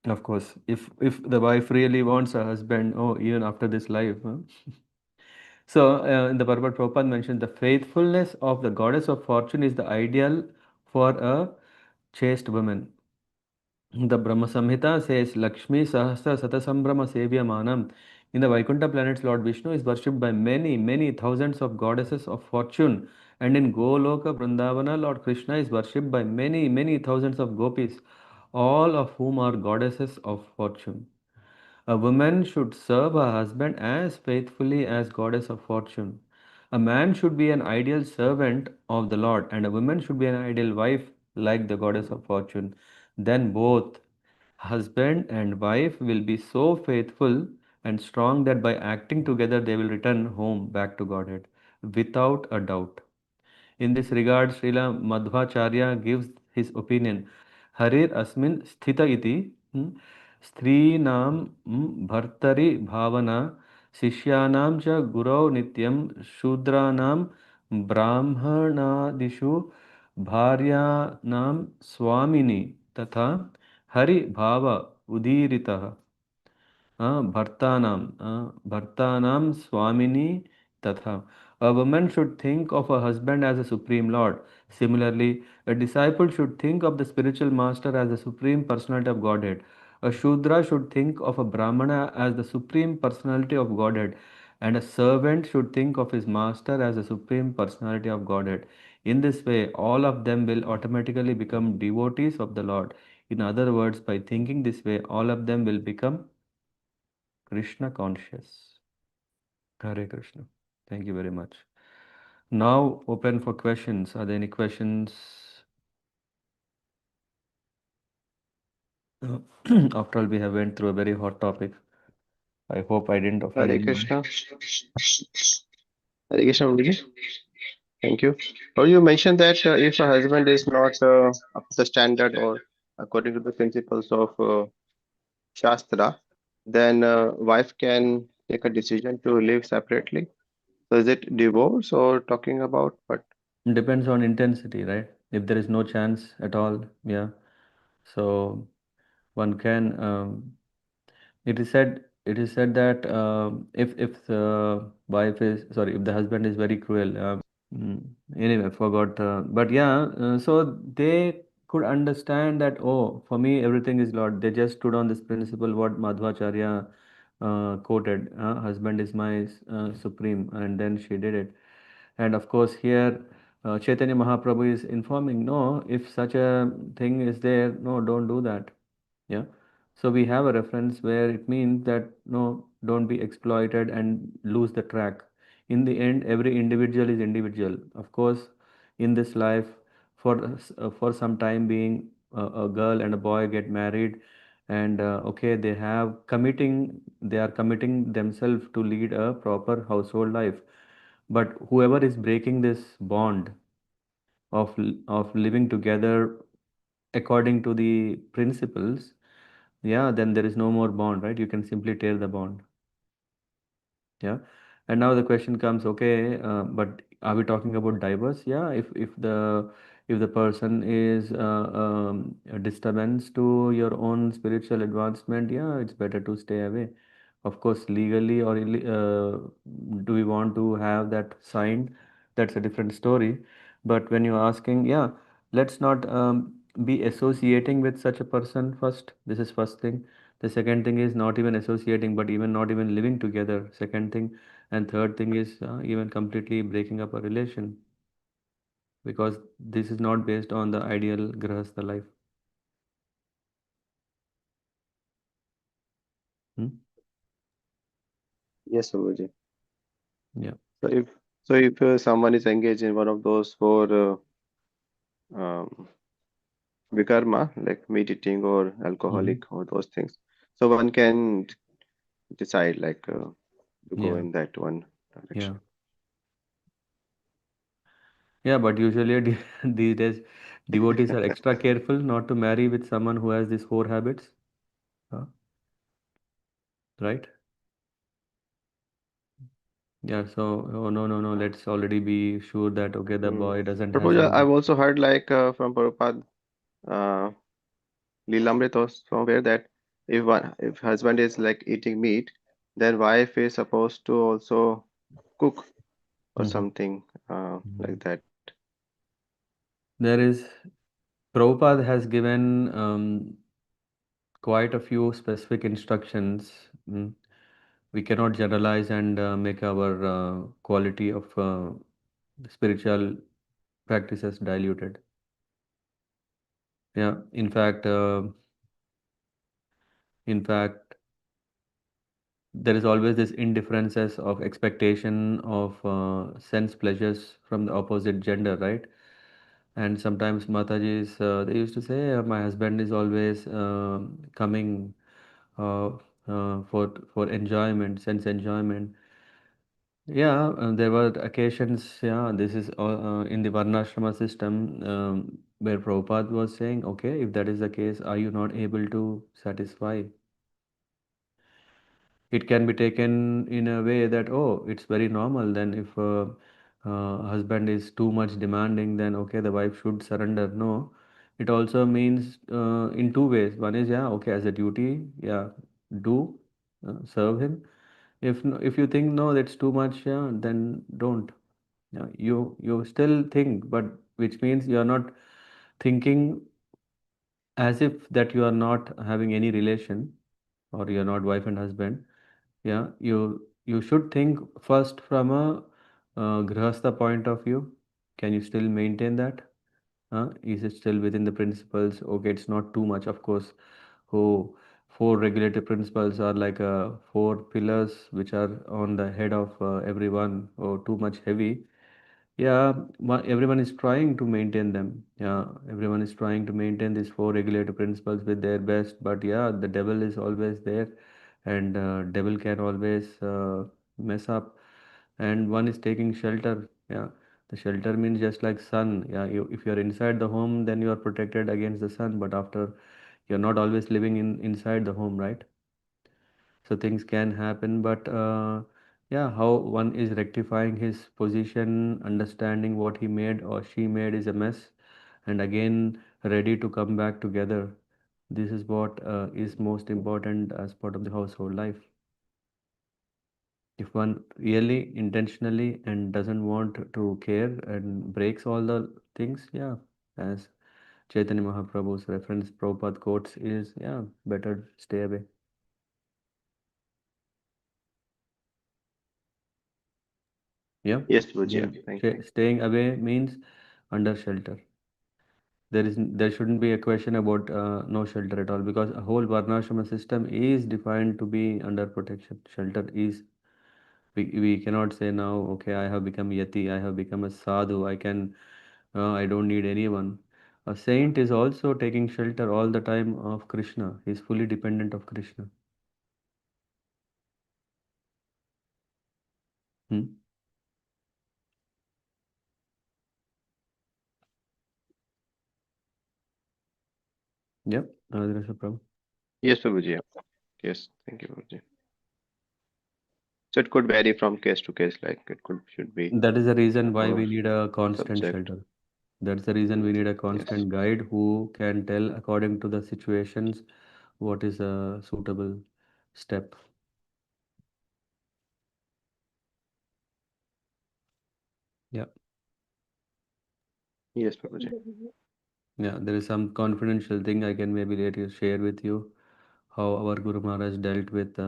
Of course, if the wife really wants a husband, oh, even after this life. Huh? So in the Bhagavad Prabhupada mentioned the faithfulness of the goddess of fortune is the ideal for a chaste woman. The Brahma Samhita says Lakshmi Sahasra Satasambrama Sevyamanam. In the Vaikuntha planets, Lord Vishnu is worshipped by many, many thousands of goddesses of fortune. And in Goloka Vrindavana, Lord Krishna is worshipped by many, many thousands of gopis, all of whom are goddesses of fortune. A woman should serve her husband as faithfully as goddess of fortune. A man should be an ideal servant of the Lord, and a woman should be an ideal wife like the goddess of fortune. Then both husband and wife will be so faithful and strong that by acting together they will return home back to Godhead without a doubt. In this regard, Srila Madhvacharya gives his opinion. Harir asmin sthita iti strinam bhartari bhavana sishyanam cha gurau nityam shudranam brahmanadishu bharyanam swamini tatha hari bhava udiritaha Bhartanam Swamini Tatha. A woman should think of a husband as a supreme lord. Similarly, a disciple should think of the spiritual master as the supreme personality of Godhead. A Shudra should think of a Brahmana as the supreme personality of Godhead. And a servant should think of his master as the supreme personality of Godhead. In this way, all of them will automatically become devotees of the Lord. In other words, by thinking this way, all of them will become Krishna conscious. Hare Krishna. Thank you very much. Now open for questions. Are there any questions? After all, we have went through a very hot topic. I hope I didn't offend Hare anyone. Krishna. Hare Krishna, Guruji. Thank you. Well, you mentioned that if a husband is not up to the standard or according to the principles of Shastra, then wife can take a decision to live separately. So is it divorce or talking about what? Depends on intensity, right? If there is no chance at all, yeah. So one can. It is said that if the wife is sorry, if the husband is very cruel. Mm, Anyway, forgot. But yeah, so they could understand that, oh, for me, everything is Lord. They just stood on this principle, what Madhvacharya quoted, husband is my supreme, and then she did it. And of course, here, Chaitanya Mahaprabhu is informing, no, if such a thing is there, no, don't do that. Yeah. So we have a reference where it means that no, don't be exploited and lose the track. In the end, every individual is individual. Of course, in this life, for some time being, a girl and a boy get married, and okay, they are committing themselves to lead a proper household life. But whoever is breaking this bond of living together according to the principles, yeah, then there is no more bond, right? You can simply tear the bond. Yeah. And now the question comes, okay, but are we talking about divorce? Yeah, if the person is a disturbance to your own spiritual advancement, yeah, it's better to stay away. Of course, legally or do we want to have that signed? That's a different story. But when you're asking, yeah, let's not be associating with such a person first. This is first thing. The second thing is not even associating, but even not even living together. Second thing. And third thing is even completely breaking up a relation, because this is not based on the ideal grahastha life. Hmm? Yes, Guruji. Yeah. So if someone is engaged in one of those four um, vikarma, like meat eating or alcoholic or those things. So one can decide like to go Yeah. in that one Yeah. direction. Yeah, but usually these days devotees are extra careful not to marry with someone who has these four habits, right? Yeah, so oh, no, let's already be sure that okay, the Hmm. boy doesn't have Prabhupada, I've some. also heard like from Prabhupada, Lilamrit or somewhere that if husband is like eating meat, then wife is supposed to also cook or Mhm. something like Mhm. that. There is Prabhupada has given quite a few specific instructions. We cannot generalize and make our quality of spiritual practices diluted. Yeah, in fact, there is always this indifferences of expectation of sense pleasures from the opposite gender, right? And sometimes Matajis, they used to say, my husband is always coming uh, for enjoyment, sense enjoyment. Yeah, there were occasions. Yeah, this is in the Varnashrama system where Prabhupada was saying, okay, if that is the case, are you not able to satisfy? It can be taken in a way that, oh, it's very normal. Then if husband is too much demanding, then okay, the wife should surrender. No, it also means in two ways. One is, yeah, okay, as a duty, yeah, do serve him. If you think no, that's too much, yeah, then don't. Yeah, you still think, but which means you are not thinking as if that you are not having any relation or you are not wife and husband. Yeah, you should think first from a grihastha point of view. Can you still maintain that? Is it still within the principles? Okay, it's not too much, of course. Oh, four regulative principles are like four pillars which are on the head of everyone, or too much heavy. Yeah, everyone is trying to maintain them. Yeah, everyone is trying to maintain these four regulative principles with their best. But yeah, the devil is always there, and devil can always mess up. And one is taking shelter. Yeah, the shelter means just like sun. Yeah, if you're inside the home, then you are protected against the sun. But after, you're not always living inside the home, right? So things can happen, but yeah, how one is rectifying his position, understanding what he made or she made is a mess, and again ready to come back together. This is what is most important as part of the household life. If one really intentionally and doesn't want to care and breaks all the things, yeah, as Chaitanya Mahaprabhu's reference, Prabhupada quotes is, yeah, better stay away. Yeah, Yes, Prabhuji. again, Thank you. staying away means under shelter. There shouldn't be a question about no shelter at all, because a whole Varnashrama system is defined to be under protection. Shelter is, we cannot say now, okay, I have become yati, I have become a sadhu, I don't need anyone. A saint is also taking shelter all the time of Krishna. He is fully dependent of Krishna. Hmm? Yep, there is a problem. Yes, Prabhuji. Yes, thank you, Prabhuji. So it could vary from case to case, like it could should be That is the reason why we more need a constant subject. shelter. That's the reason we need a Yes. constant guide who can tell according to the situations what is a suitable step. Yeah. Yes, Prabhuji. Yeah. There is some confidential thing I can maybe later share with you, how our Guru Maharaj dealt with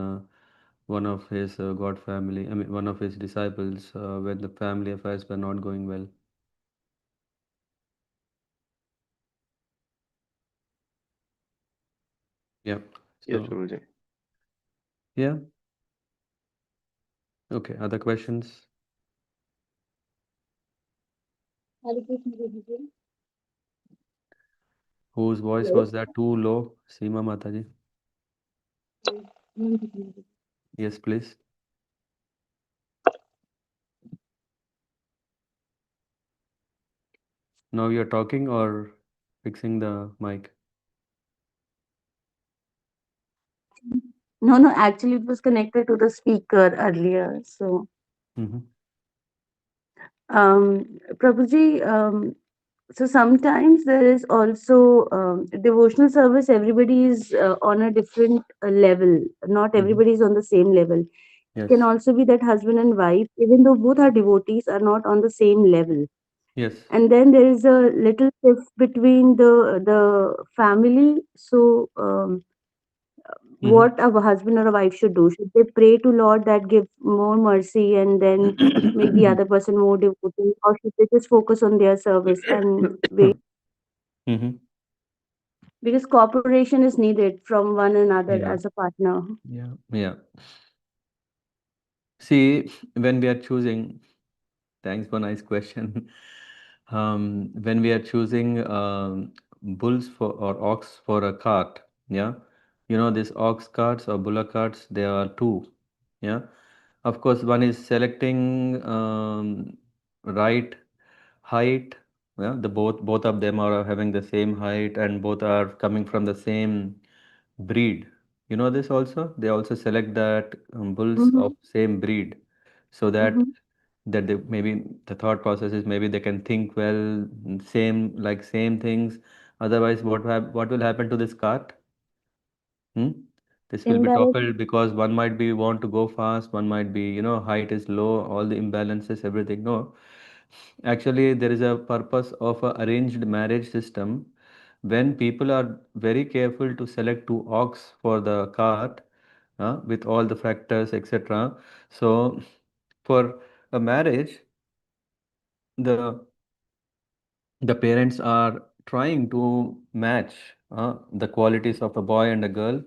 one of his God family, I mean, one of his disciples when the family affairs were not going well. Yeah. Yes, So, Prabhuji. yeah. Okay. Other questions? Whose voice was that too low? Seema Mataji. Yes, please. Now you're talking or fixing the mic? No, actually it was connected to the speaker earlier. So, Mm-hmm. Prabhuji, so sometimes there is also devotional service. Everybody is on a different level. Not Mm-hmm. everybody is on the same level. It Yes. can also be that husband and wife, even though both are devotees, are not on the same level. Yes. And then there is a little shift between the family. So, Mm-hmm. what a husband or a wife should do? Should they pray to Lord that give more mercy and then make the other person more devotee, or should they just focus on their service and wait? Mm-hmm. Because cooperation is needed from one another Yeah. as a partner. Yeah. Yeah. See, when we are choosing, thanks for nice question. When we are choosing bulls for or ox for a cart, yeah, these ox carts or bullock carts, there are two, yeah. Of course, one is selecting right height. Yeah, the both of them are having the same height and both are coming from the same breed. You know this also. They also select that bulls Mm-hmm. of same breed, so Mm-hmm. that they maybe the thought process is maybe they can think well, same things. Otherwise, what will happen to this cart? Hmm? This will be Imbalance. toppled because one might be want to go fast, one might be, height is low, all the imbalances, everything. No, actually, there is a purpose of a arranged marriage system when people are very careful to select two ox for the cart with all the factors, etc. So, for a marriage, the the parents are trying to match the qualities of a boy and a girl,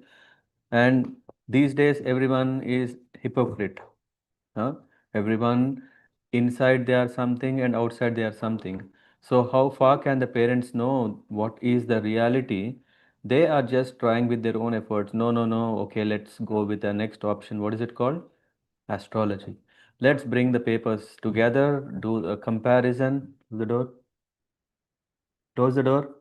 and these days everyone is hypocrite. Huh? Everyone inside they are something and outside they are something. So how far can the parents know what is the reality? They are just trying with their own efforts. No, no, no. Okay, let's go with the next option. What is it called? Astrology. Let's bring the papers together, do a comparison. The door. Close the door.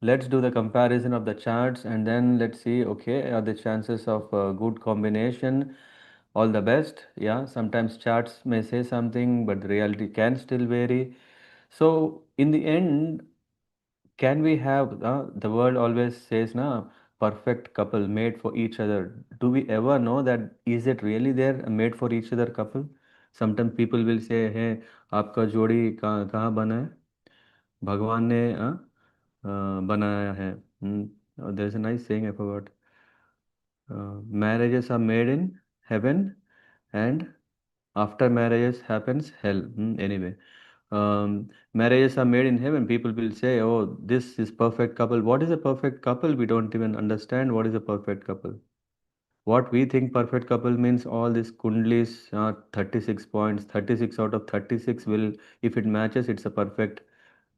Let's do the comparison of the charts and then let's see, okay, are the chances of a good combination all the best. Yeah, sometimes charts may say something, but the reality can still vary. So, in the end, can we have the world always says, na, perfect couple made for each other? Do we ever know that is it really there, a made for each other couple? Sometimes people will say, hey, आपका जोड़ी कहाँ बना है? भगवान ने बनाया है. There's a nice saying I forgot. Marriages are made in heaven and after marriages happens hell. Anyway, marriages are made in heaven. People will say, oh, this is perfect couple. What is a perfect couple? We don't even understand what is a perfect couple. What we think perfect couple means all these kundlis, 36 points, 36 out of 36 will, if it matches, it's a perfect.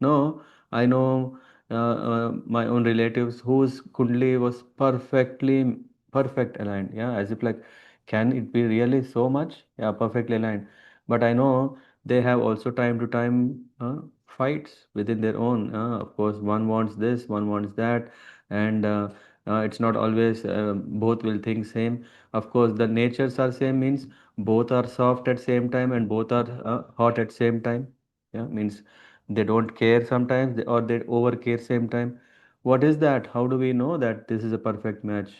No, I know my own relatives whose kundli was perfect aligned. Yeah, as if like, can it be really so much? Yeah, perfectly aligned. But I know they have also time to time fights within their own. Of course, one wants this, one wants that, and it's not always both will think same. Of course, the natures are same means both are soft at same time and both are hot at same time. Yeah, means they don't care sometimes or they over care same time. What is that? How do we know that this is a perfect match?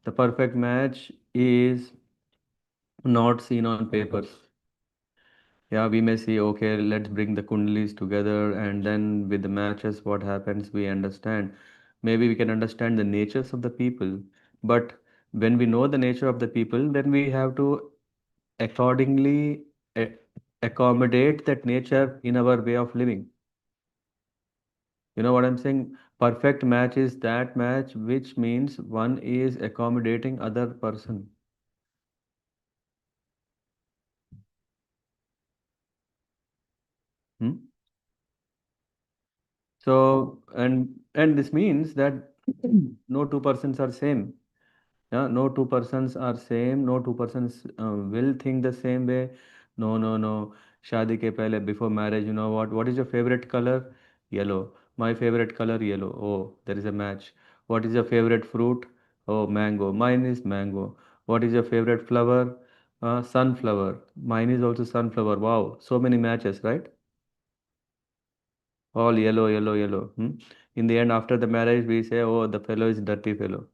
The perfect match is not seen on papers. Yeah, we may see, okay, let's bring the kundalis together and then with the matches, what happens, we understand. Maybe we can understand the natures of the people. But when we know the nature of the people, then we have to accordingly a- accommodate that nature in our way of living. You know what I'm saying? Perfect match is that match which means one is accommodating other person. Hmm? So, and this means that no two persons are same. Yeah, no two persons are same. No two persons will think the same way. No, no, no. Shadi ke pehle, before marriage, you know what? What is your favorite color? Yellow. My favorite color, yellow. Oh, there is a match. What is your favorite fruit? Oh, mango. Mine is mango. What is your favorite flower? Sunflower. Mine is also sunflower. Wow, so many matches, right? All yellow, yellow, yellow. In the end, after the marriage, we say, oh, the fellow is dirty fellow.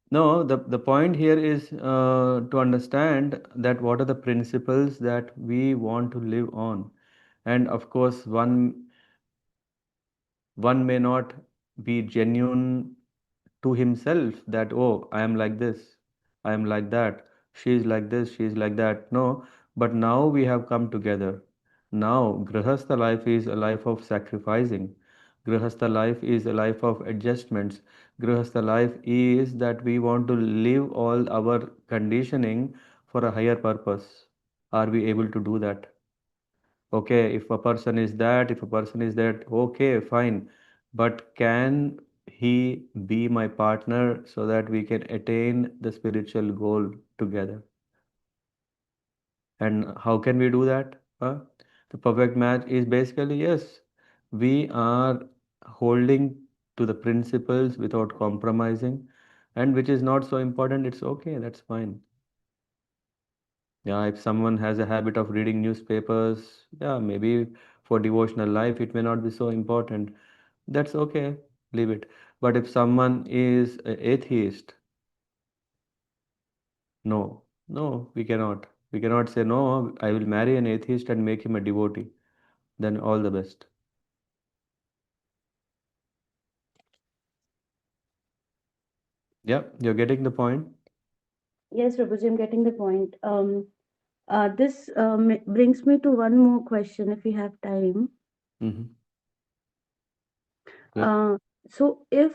No, the point here is to understand that what are the principles that we want to live on. And of course, one may not be genuine to himself that, oh, I am like this, I am like that, she is like this, she is like that. No, but now we have come together. Now, Grihastha life is a life of sacrificing. Grihastha life is a life of adjustments. Grihastha life is that we want to live all our conditioning for a higher purpose. Are we able to do that? Okay, if a person is that, if a person is that, okay, fine. But can he be my partner so that we can attain the spiritual goal together? And how can we do that? The perfect match is basically yes, we are holding to the principles without compromising, and which is not so important, it's okay, that's fine. Yeah, if someone has a habit of reading newspapers, yeah, maybe for devotional life it may not be so important. That's okay, leave it. But if someone is an atheist, no, no, we cannot. We cannot say, no, I will marry an atheist and make him a devotee. Then all the best. Yeah, you're getting the point. Yes, Prabhuji, I'm getting the point. This brings me to one more question if we have time. Mm-hmm. Good. So if,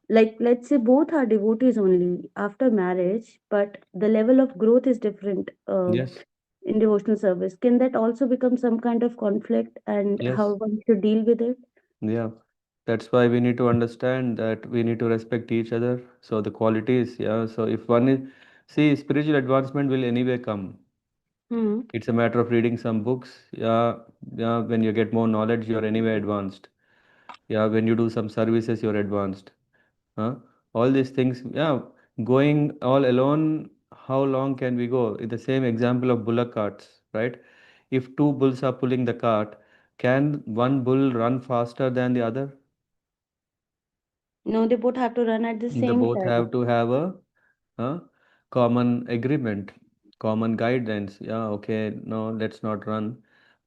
like, let's say both are devotees only after marriage, but the level of growth is different Yes, in devotional service, can that also become some kind of conflict, and how yes, one should deal with it? yeah. That's why we need to understand that we need to respect each other. So the qualities, yeah. So if one is, see, spiritual advancement will anyway come. Hmm. It's a matter of reading some books. Yeah, yeah. When you get more knowledge, you're anyway advanced. Yeah, when you do some services, you're advanced. Huh? All these things, yeah. Going all alone, how long can we go? In the same example of bullock carts, right? If two bulls are pulling the cart, can one bull run faster than the other? No, they both have to run at the They same both time. have to have a uh, common agreement, common guidance. Yeah, okay, no, let's not run.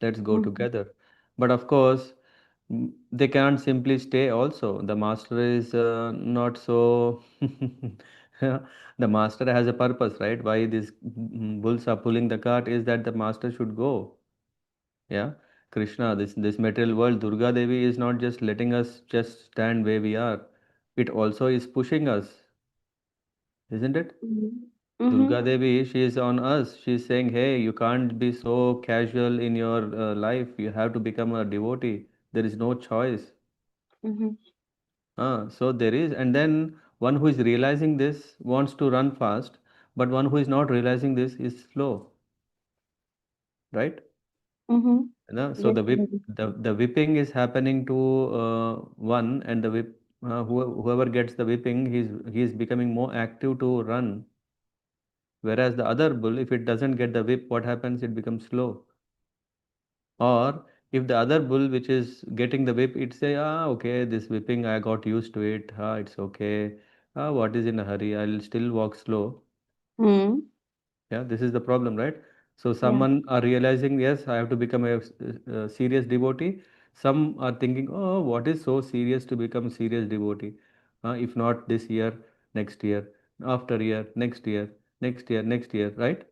Let's go Mhm. together. But of course, they can't simply stay also. The master is not so. The master has a purpose, right? Why these bulls are pulling the cart is that the master should go. Yeah, Krishna, this material world, Durga Devi is not just letting us just stand where we are. It also is pushing us, isn't it? Mhm. Durga Mhm. Devi, she is on us. She is saying, hey, you can't be so casual in your life. You have to become a devotee. There is no choice. Mhm. So there is, and then one who is realizing this wants to run fast, but one who is not realizing this is slow, right? Mhm. So Yes, the Prabhuji. the whipping is happening to one, and the whoever gets the whipping, he's becoming more active to run. Whereas the other bull, if it doesn't get the whip, what happens? It becomes slow. Or if the other bull which is getting the whip, it say, okay, this whipping I got used to it. It's okay. What is in a hurry? I'll still walk slow. Hmm. Yeah, this is the problem, right? So Yeah. someone are realizing, yes, I have to become a serious devotee. Some are thinking, oh, what is so serious to become serious devotee? If not this year, next year, after year, next year, next year, next year, right?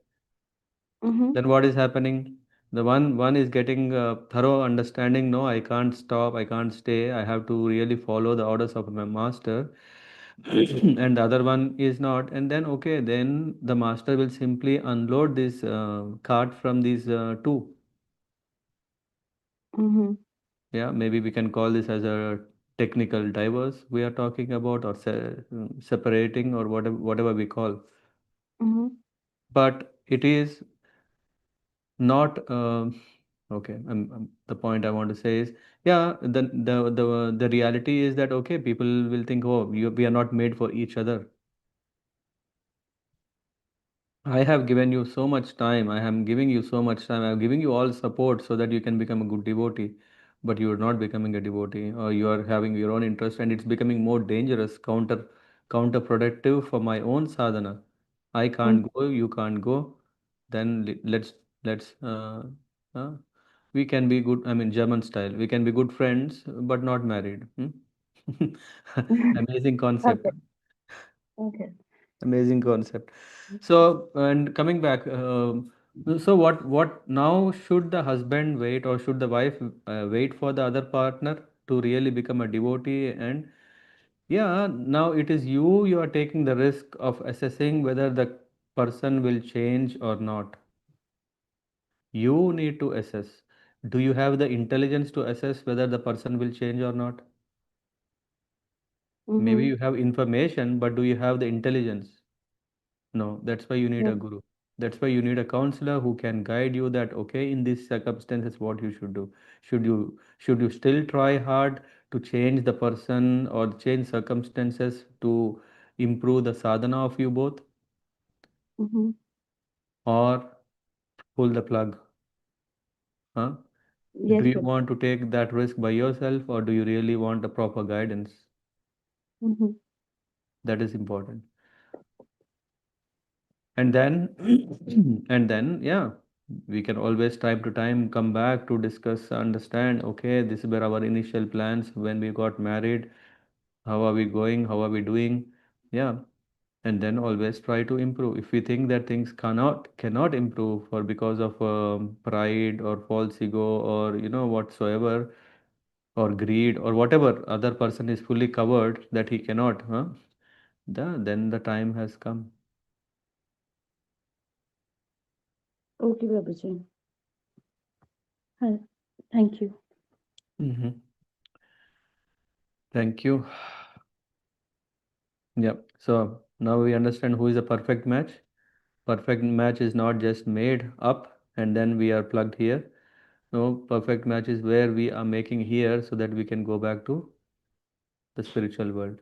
Mhm. Then what is happening? The one is getting thorough understanding. No, I can't stop. I can't stay. I have to really follow the orders of my master. And the other one is not. And then okay, then the master will simply unload this cart from these two. Mhm. Yeah, maybe we can call this as a technical divorce we are talking about, or separating, or whatever we call. Mm-hmm. But it is not okay. The point I want to say is, yeah, the reality is that okay, people will think, oh, we are not made for each other. I have given you so much time. I am giving you so much time. I am giving you all support so that you can become a good devotee. But you are not becoming a devotee, or you are having your own interest, and it's becoming more dangerous, counterproductive for my own sadhana. I can't go, you can't go. Then let's we can be good. I mean, German style. We can be good friends, but not married. Amazing concept. Okay. Okay. Amazing concept. So, and coming back, so what now, should the husband wait, or should the wife wait for the other partner to really become a devotee? And yeah, now it is you are taking the risk of assessing whether the person will change or not. You need to assess. Do you have the intelligence to assess whether the person will change or not? Maybe Mm-hmm. you have information, but do you have the intelligence? No, that's why you need a Yes. guru. That's why you need a counselor who can guide you that okay, in these circumstances, what you should do. Should you still try hard to change the person or change circumstances to improve the sadhana of you both, Mm-hmm. or pull the plug? Huh? Do Yes, you sir. want to take that risk by yourself, or do you really want a proper guidance? Mm-hmm. That is important. And then and then yeah, we can always time to time come back to discuss, understand, okay, this were our initial plans when we got married. How are we going, how are we doing? Yeah. And then always try to improve. If we think that things cannot improve, or because of pride or false ego, or whatsoever, or greed, or whatever, other person is fully covered that he cannot, then the time has come. Okay, Babaji. Hi. Thank you. Hmm. Thank you. Yeah. So now we understand who is a perfect match. Perfect match is not just made up and then we are plugged here. No, perfect match is where we are making here so that we can go back to the spiritual world.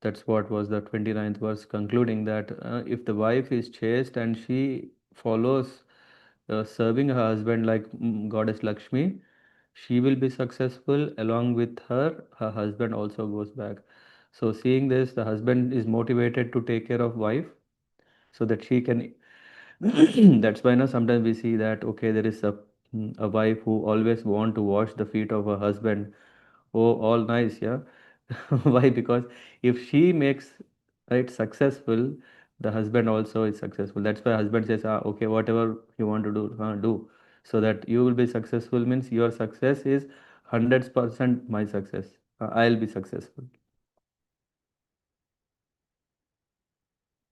That's what was the 29th verse, concluding that if the wife is chaste and she follows serving her husband like goddess Lakshmi, she will be successful. Along with her husband also goes back. So seeing this, the husband is motivated to take care of wife so that she can that's why now sometimes we see that okay, there is a wife who always want to wash the feet of her husband. Oh, all nice, yeah. Why? Because if she makes it successful, the husband also is successful. That's why husband says, okay, whatever you want to do, do. So that you will be successful means your success is 100% my success. I'll be successful.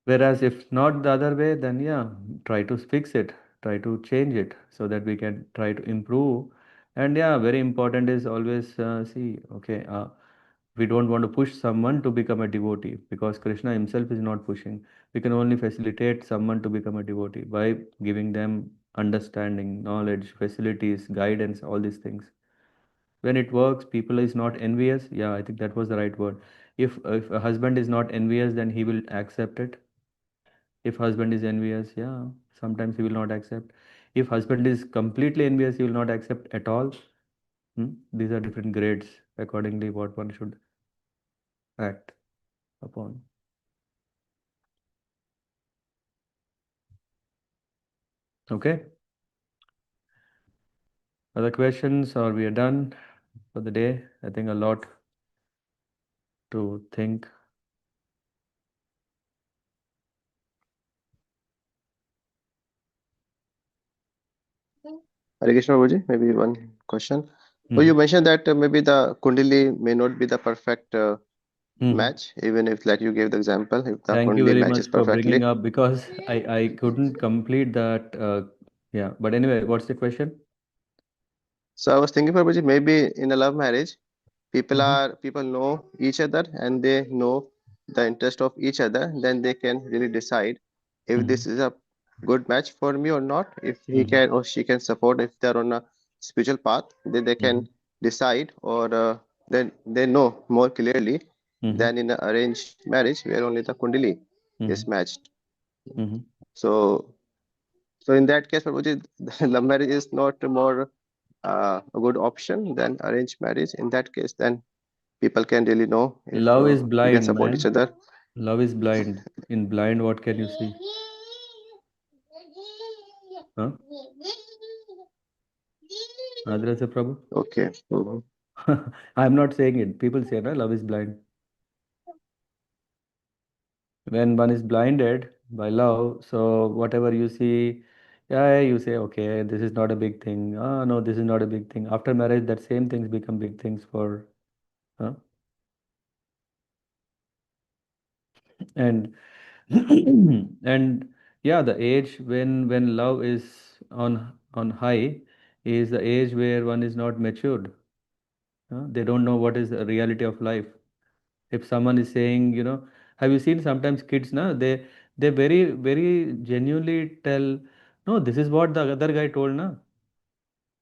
Whereas if not the other way, then yeah, try to fix it, try to change it so that we can try to improve. And yeah, very important is always see, okay, we don't want to push someone to become a devotee because Krishna himself is not pushing. We can only facilitate someone to become a devotee by giving them understanding, knowledge, facilities, guidance, all these things. When it works, people is not envious. Yeah, I think that was the right word. If a husband is not envious, then he will accept it. If husband is envious, yeah, sometimes he will not accept. If husband is completely envious, he will not accept at all. These are different grades accordingly what one should act upon. Okay. Other questions, or we are done for the day? I think a lot to think. Hare Krishna, Babaji, maybe one question. So Mhm. you mentioned that maybe the Kundali may not be the perfect Mhm. match, even if, like you gave the example, if the Thank you Kundali very much matches for bringing perfectly. up because I couldn't complete that. Yeah, but anyway, what's the question? So I was thinking, Prabhuji, maybe in a love marriage, people Mhm. know each other and they know the interest of each other. Then they can really decide if this is a good match for me or not. If he Mhm. can or she can support, if they're on a spiritual path, then they can Mhm. decide, or then they know more clearly Mhm. than in an arranged marriage where only the kundali is Mhm. matched. Mhm. So, so in that case, Prabhuji, the love marriage is not more a good option than arranged marriage. In that case, then people can really know if Love is we can blind, support each man. other. Love is blind. In blind, what can you see? Huh? Adrasa Prabhu? Okay. Mhm. I'm not saying it. People say, no, love is blind. When one is blinded by love, so whatever you see, yeah, you say, okay, this is not a big thing. Ah, no, this is not a big thing. After marriage, that same things become big things for, huh? And and yeah, the age when love is on high is the age where one is not matured. They don't know what is the reality of life. If someone is saying, have you seen sometimes kids, na, they very genuinely tell, no, this is what the other guy told, na.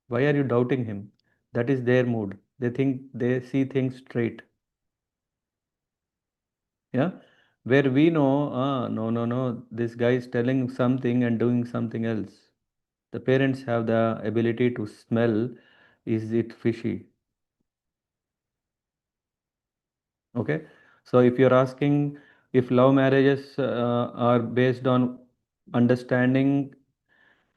Why are you doubting him? That is their mood. They think they see things straight. Yeah. Where we know, no, no, no, this guy is telling something and doing something else. The parents have the ability to smell, is it fishy? Okay. So if you're asking if love marriages are based on understanding,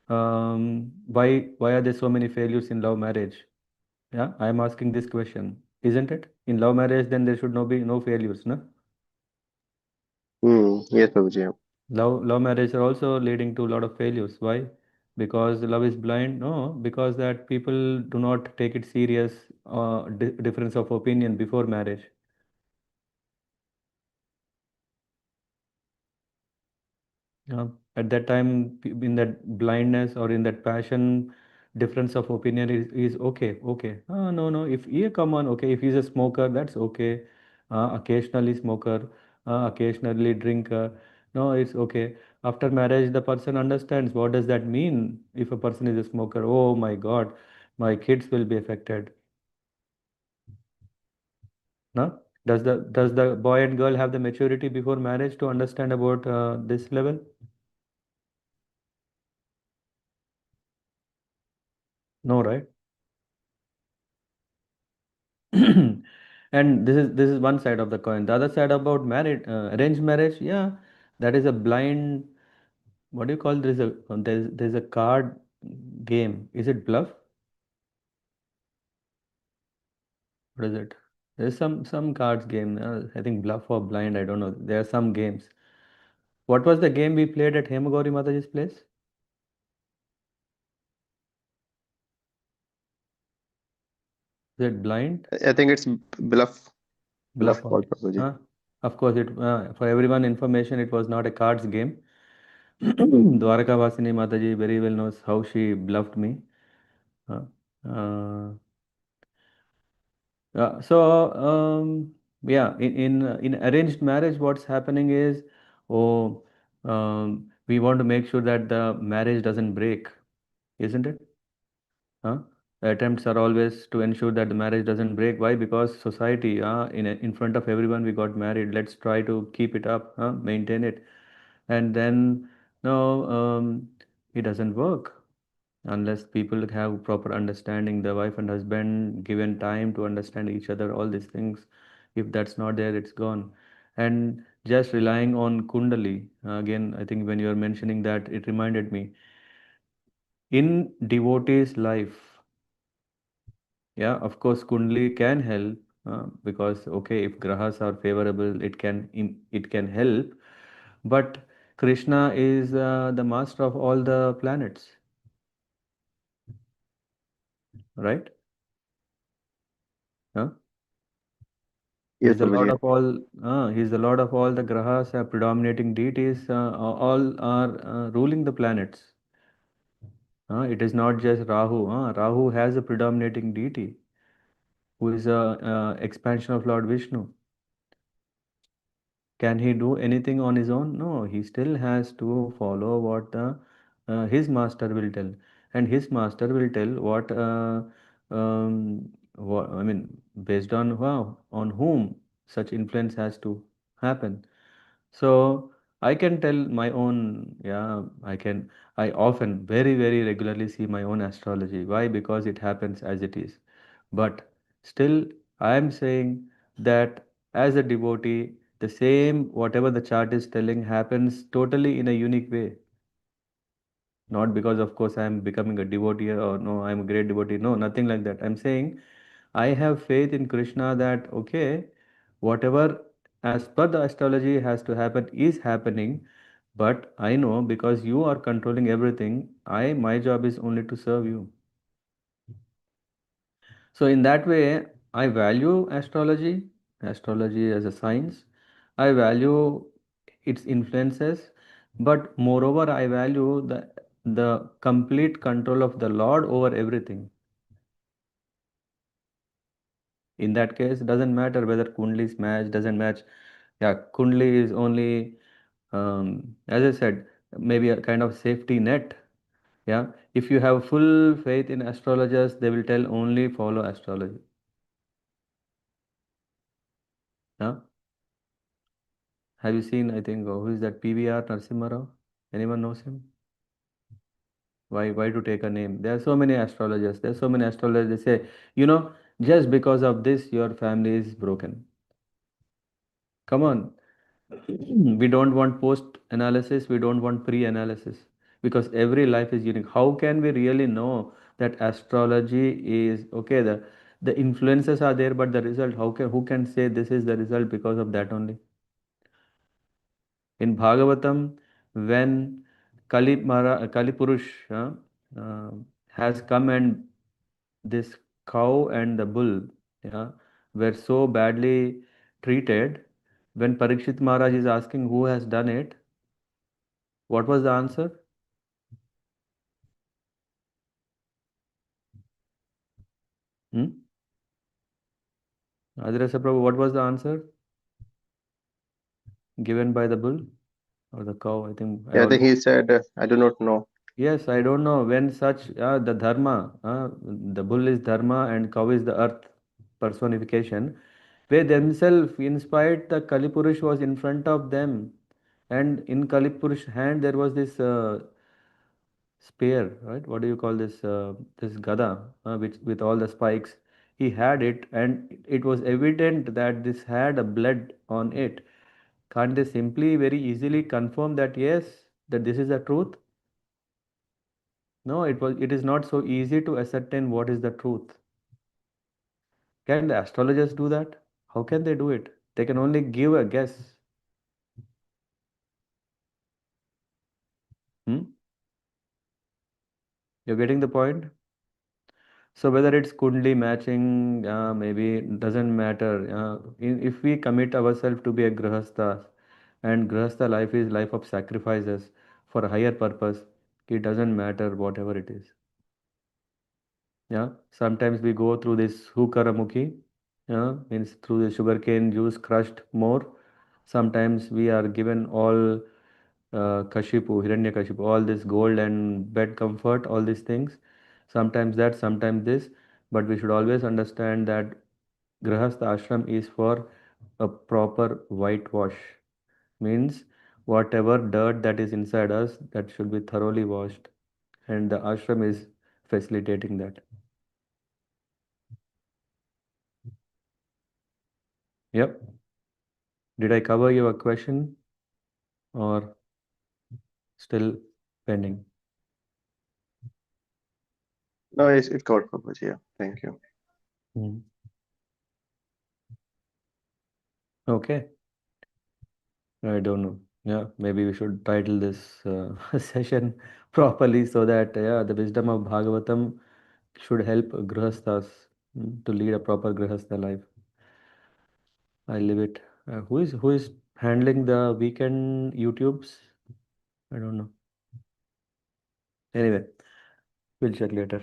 why are there so many failures in love marriage? Yeah, I'm asking this question, isn't it? In love marriage, then there should be no failures, no? Yes, Prabhuji. Love marriage are also leading to a lot of failures. Why? Because love is blind? No, because that people do not take it serious, difference of opinion before marriage. At that time, in that blindness or in that passion, difference of opinion is okay. Okay. No, no. If he come on, okay. If he's a smoker, that's okay. Occasionally smoker, occasionally drinker. No, it's okay. After marriage, the person understands what does that mean if a person is a smoker. Oh my God, my kids will be affected. No? Does the boy and girl have the maturity before marriage to understand about this level? No, right? And this is one side of the coin. The other side about married arranged marriage, yeah, that is a blind. What do you call? There's a card game. Is it bluff? What is it? There's some cards game. I think bluff or blind. I don't know. There are some games. What was the game we played at Hemagori Mataji's place? Is it blind? I think it's bluff Bluff. call, Prabhuji. Of course, it for everyone information, it was not a cards game. Dwaraka Vasini Mataji very well knows how she bluffed me. Uh, uh, yeah, in arranged marriage, what's happening is, oh, we want to make sure that the marriage doesn't break, isn't it? Huh? The attempts are always to ensure that the marriage doesn't break. Why? Because society, in front of everyone, we got married. Let's try to keep it up, maintain it, and then no, it doesn't work unless people have proper understanding, the wife and husband given time to understand each other, all these things. If that's not there, it's gone. And just relying on kundali, again, I think when you are mentioning that, it reminded me, in devotee's life, yeah, of course kundali can help, because okay, if grahas are favorable, it can help. But Krishna is the master of all the planets, right? Huh? Yes, He's the lord Prabhuji. of all. He's the lord of all the grahas, predominating deities. All are ruling the planets. It is not just Rahu. Rahu has a predominating deity who is a expansion of Lord Vishnu. Can he do anything on his own? No, he still has to follow what his master will tell, and his master will tell what I mean, based on on whom such influence has to happen. So I can tell my own, yeah, I can. I often, very, very regularly see my own astrology. Why? Because it happens as it is. But still, I am saying that as a devotee, the same, whatever the chart is telling, happens totally in a unique way. Not because, of course, I am becoming a devotee or no, I am a great devotee. No, nothing like that. I'm saying I have faith in Krishna that, okay, whatever as per the astrology has to happen is happening. But I know because you are controlling everything, my job is only to serve you. So in that way, I value astrology as a science. I value its influences, but moreover, I value the complete control of the Lord over everything. In that case, doesn't matter whether Kundlis match, doesn't match. Yeah, Kundli is only, as I said, maybe a kind of safety net. Yeah, if you have full faith in astrologers, they will tell only follow astrology. Yeah. Have you seen, I think, who is that PVR Narasimha Rao? Anyone knows him? Why to take a name? There are so many astrologers. There are so many astrologers. They say, just because of this, your family is broken. Come on. We don't want post analysis. We don't want pre analysis because every life is unique. How can we really know that astrology is okay? The influences are there, but the result, who can say this is the result because of that only? In Bhagavatam, when Kali Purush uh, has come and this cow and the bull yeah, were so badly treated, when Parikshit Maharaj is asking who has done it, what was the answer? Hmm? Adirasa Prabhu, what was the answer given by the bull or the cow? I think Yeah, I think he said, I do not know. Yes, I don't know when such the dharma, the bull is dharma and cow is the earth personification. They themselves inspired the Kalipurush was in front of them, and in Kalipurush hand there was this spear, right? What do you call this? This gada, which with all the spikes. He had it, and it was evident that this had a blood on it. Can't they simply very easily confirm that yes, that this is the truth? No, it is not so easy to ascertain what is the truth. Can the astrologers do that? How can they do it? They can only give a guess. Hmm? You're getting the point? So whether it's Kundli matching, maybe it doesn't matter. If we commit ourselves to be a Grihastha, and Grihastha life is life of sacrifices for a higher purpose, it doesn't matter whatever it is. Yeah, sometimes we go through this hukaramukhi, yeah, means through the sugarcane juice crushed more. Sometimes we are given all Kashipu, Hiranyakashipu, all this gold and bed comfort, all these things. Sometimes that, sometimes this. But we should always understand that Grahastha ashram is for a proper whitewash. Means whatever dirt that is inside us, that should be thoroughly washed. And the ashram is facilitating that. Yep. Did I cover your question or still pending? No, it's covered, Prabhuji. Yeah, thank you. Hmm. Okay. I don't know. Yeah, maybe we should title this session properly so that the wisdom of Bhagavatam should help grihasthas to lead a proper grihastha life. I leave it. Who is handling the weekend YouTubes? I don't know. Anyway, We'll check later.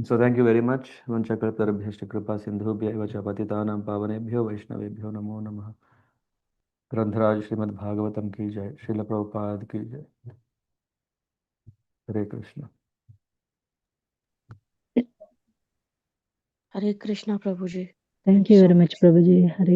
So thank you very much. Vanchakalparabhyashta kripa sindhubhya eva cha patitanam pavanebhyo vaishnavebhyo namo namah. ग्रंथराज Shrimad Bhagavatam की जय, श्रील प्रभुपाद की जय। हरे Krishna. Hare Krishna, Prabhuji. Thank you very much, Prabhuji. Hare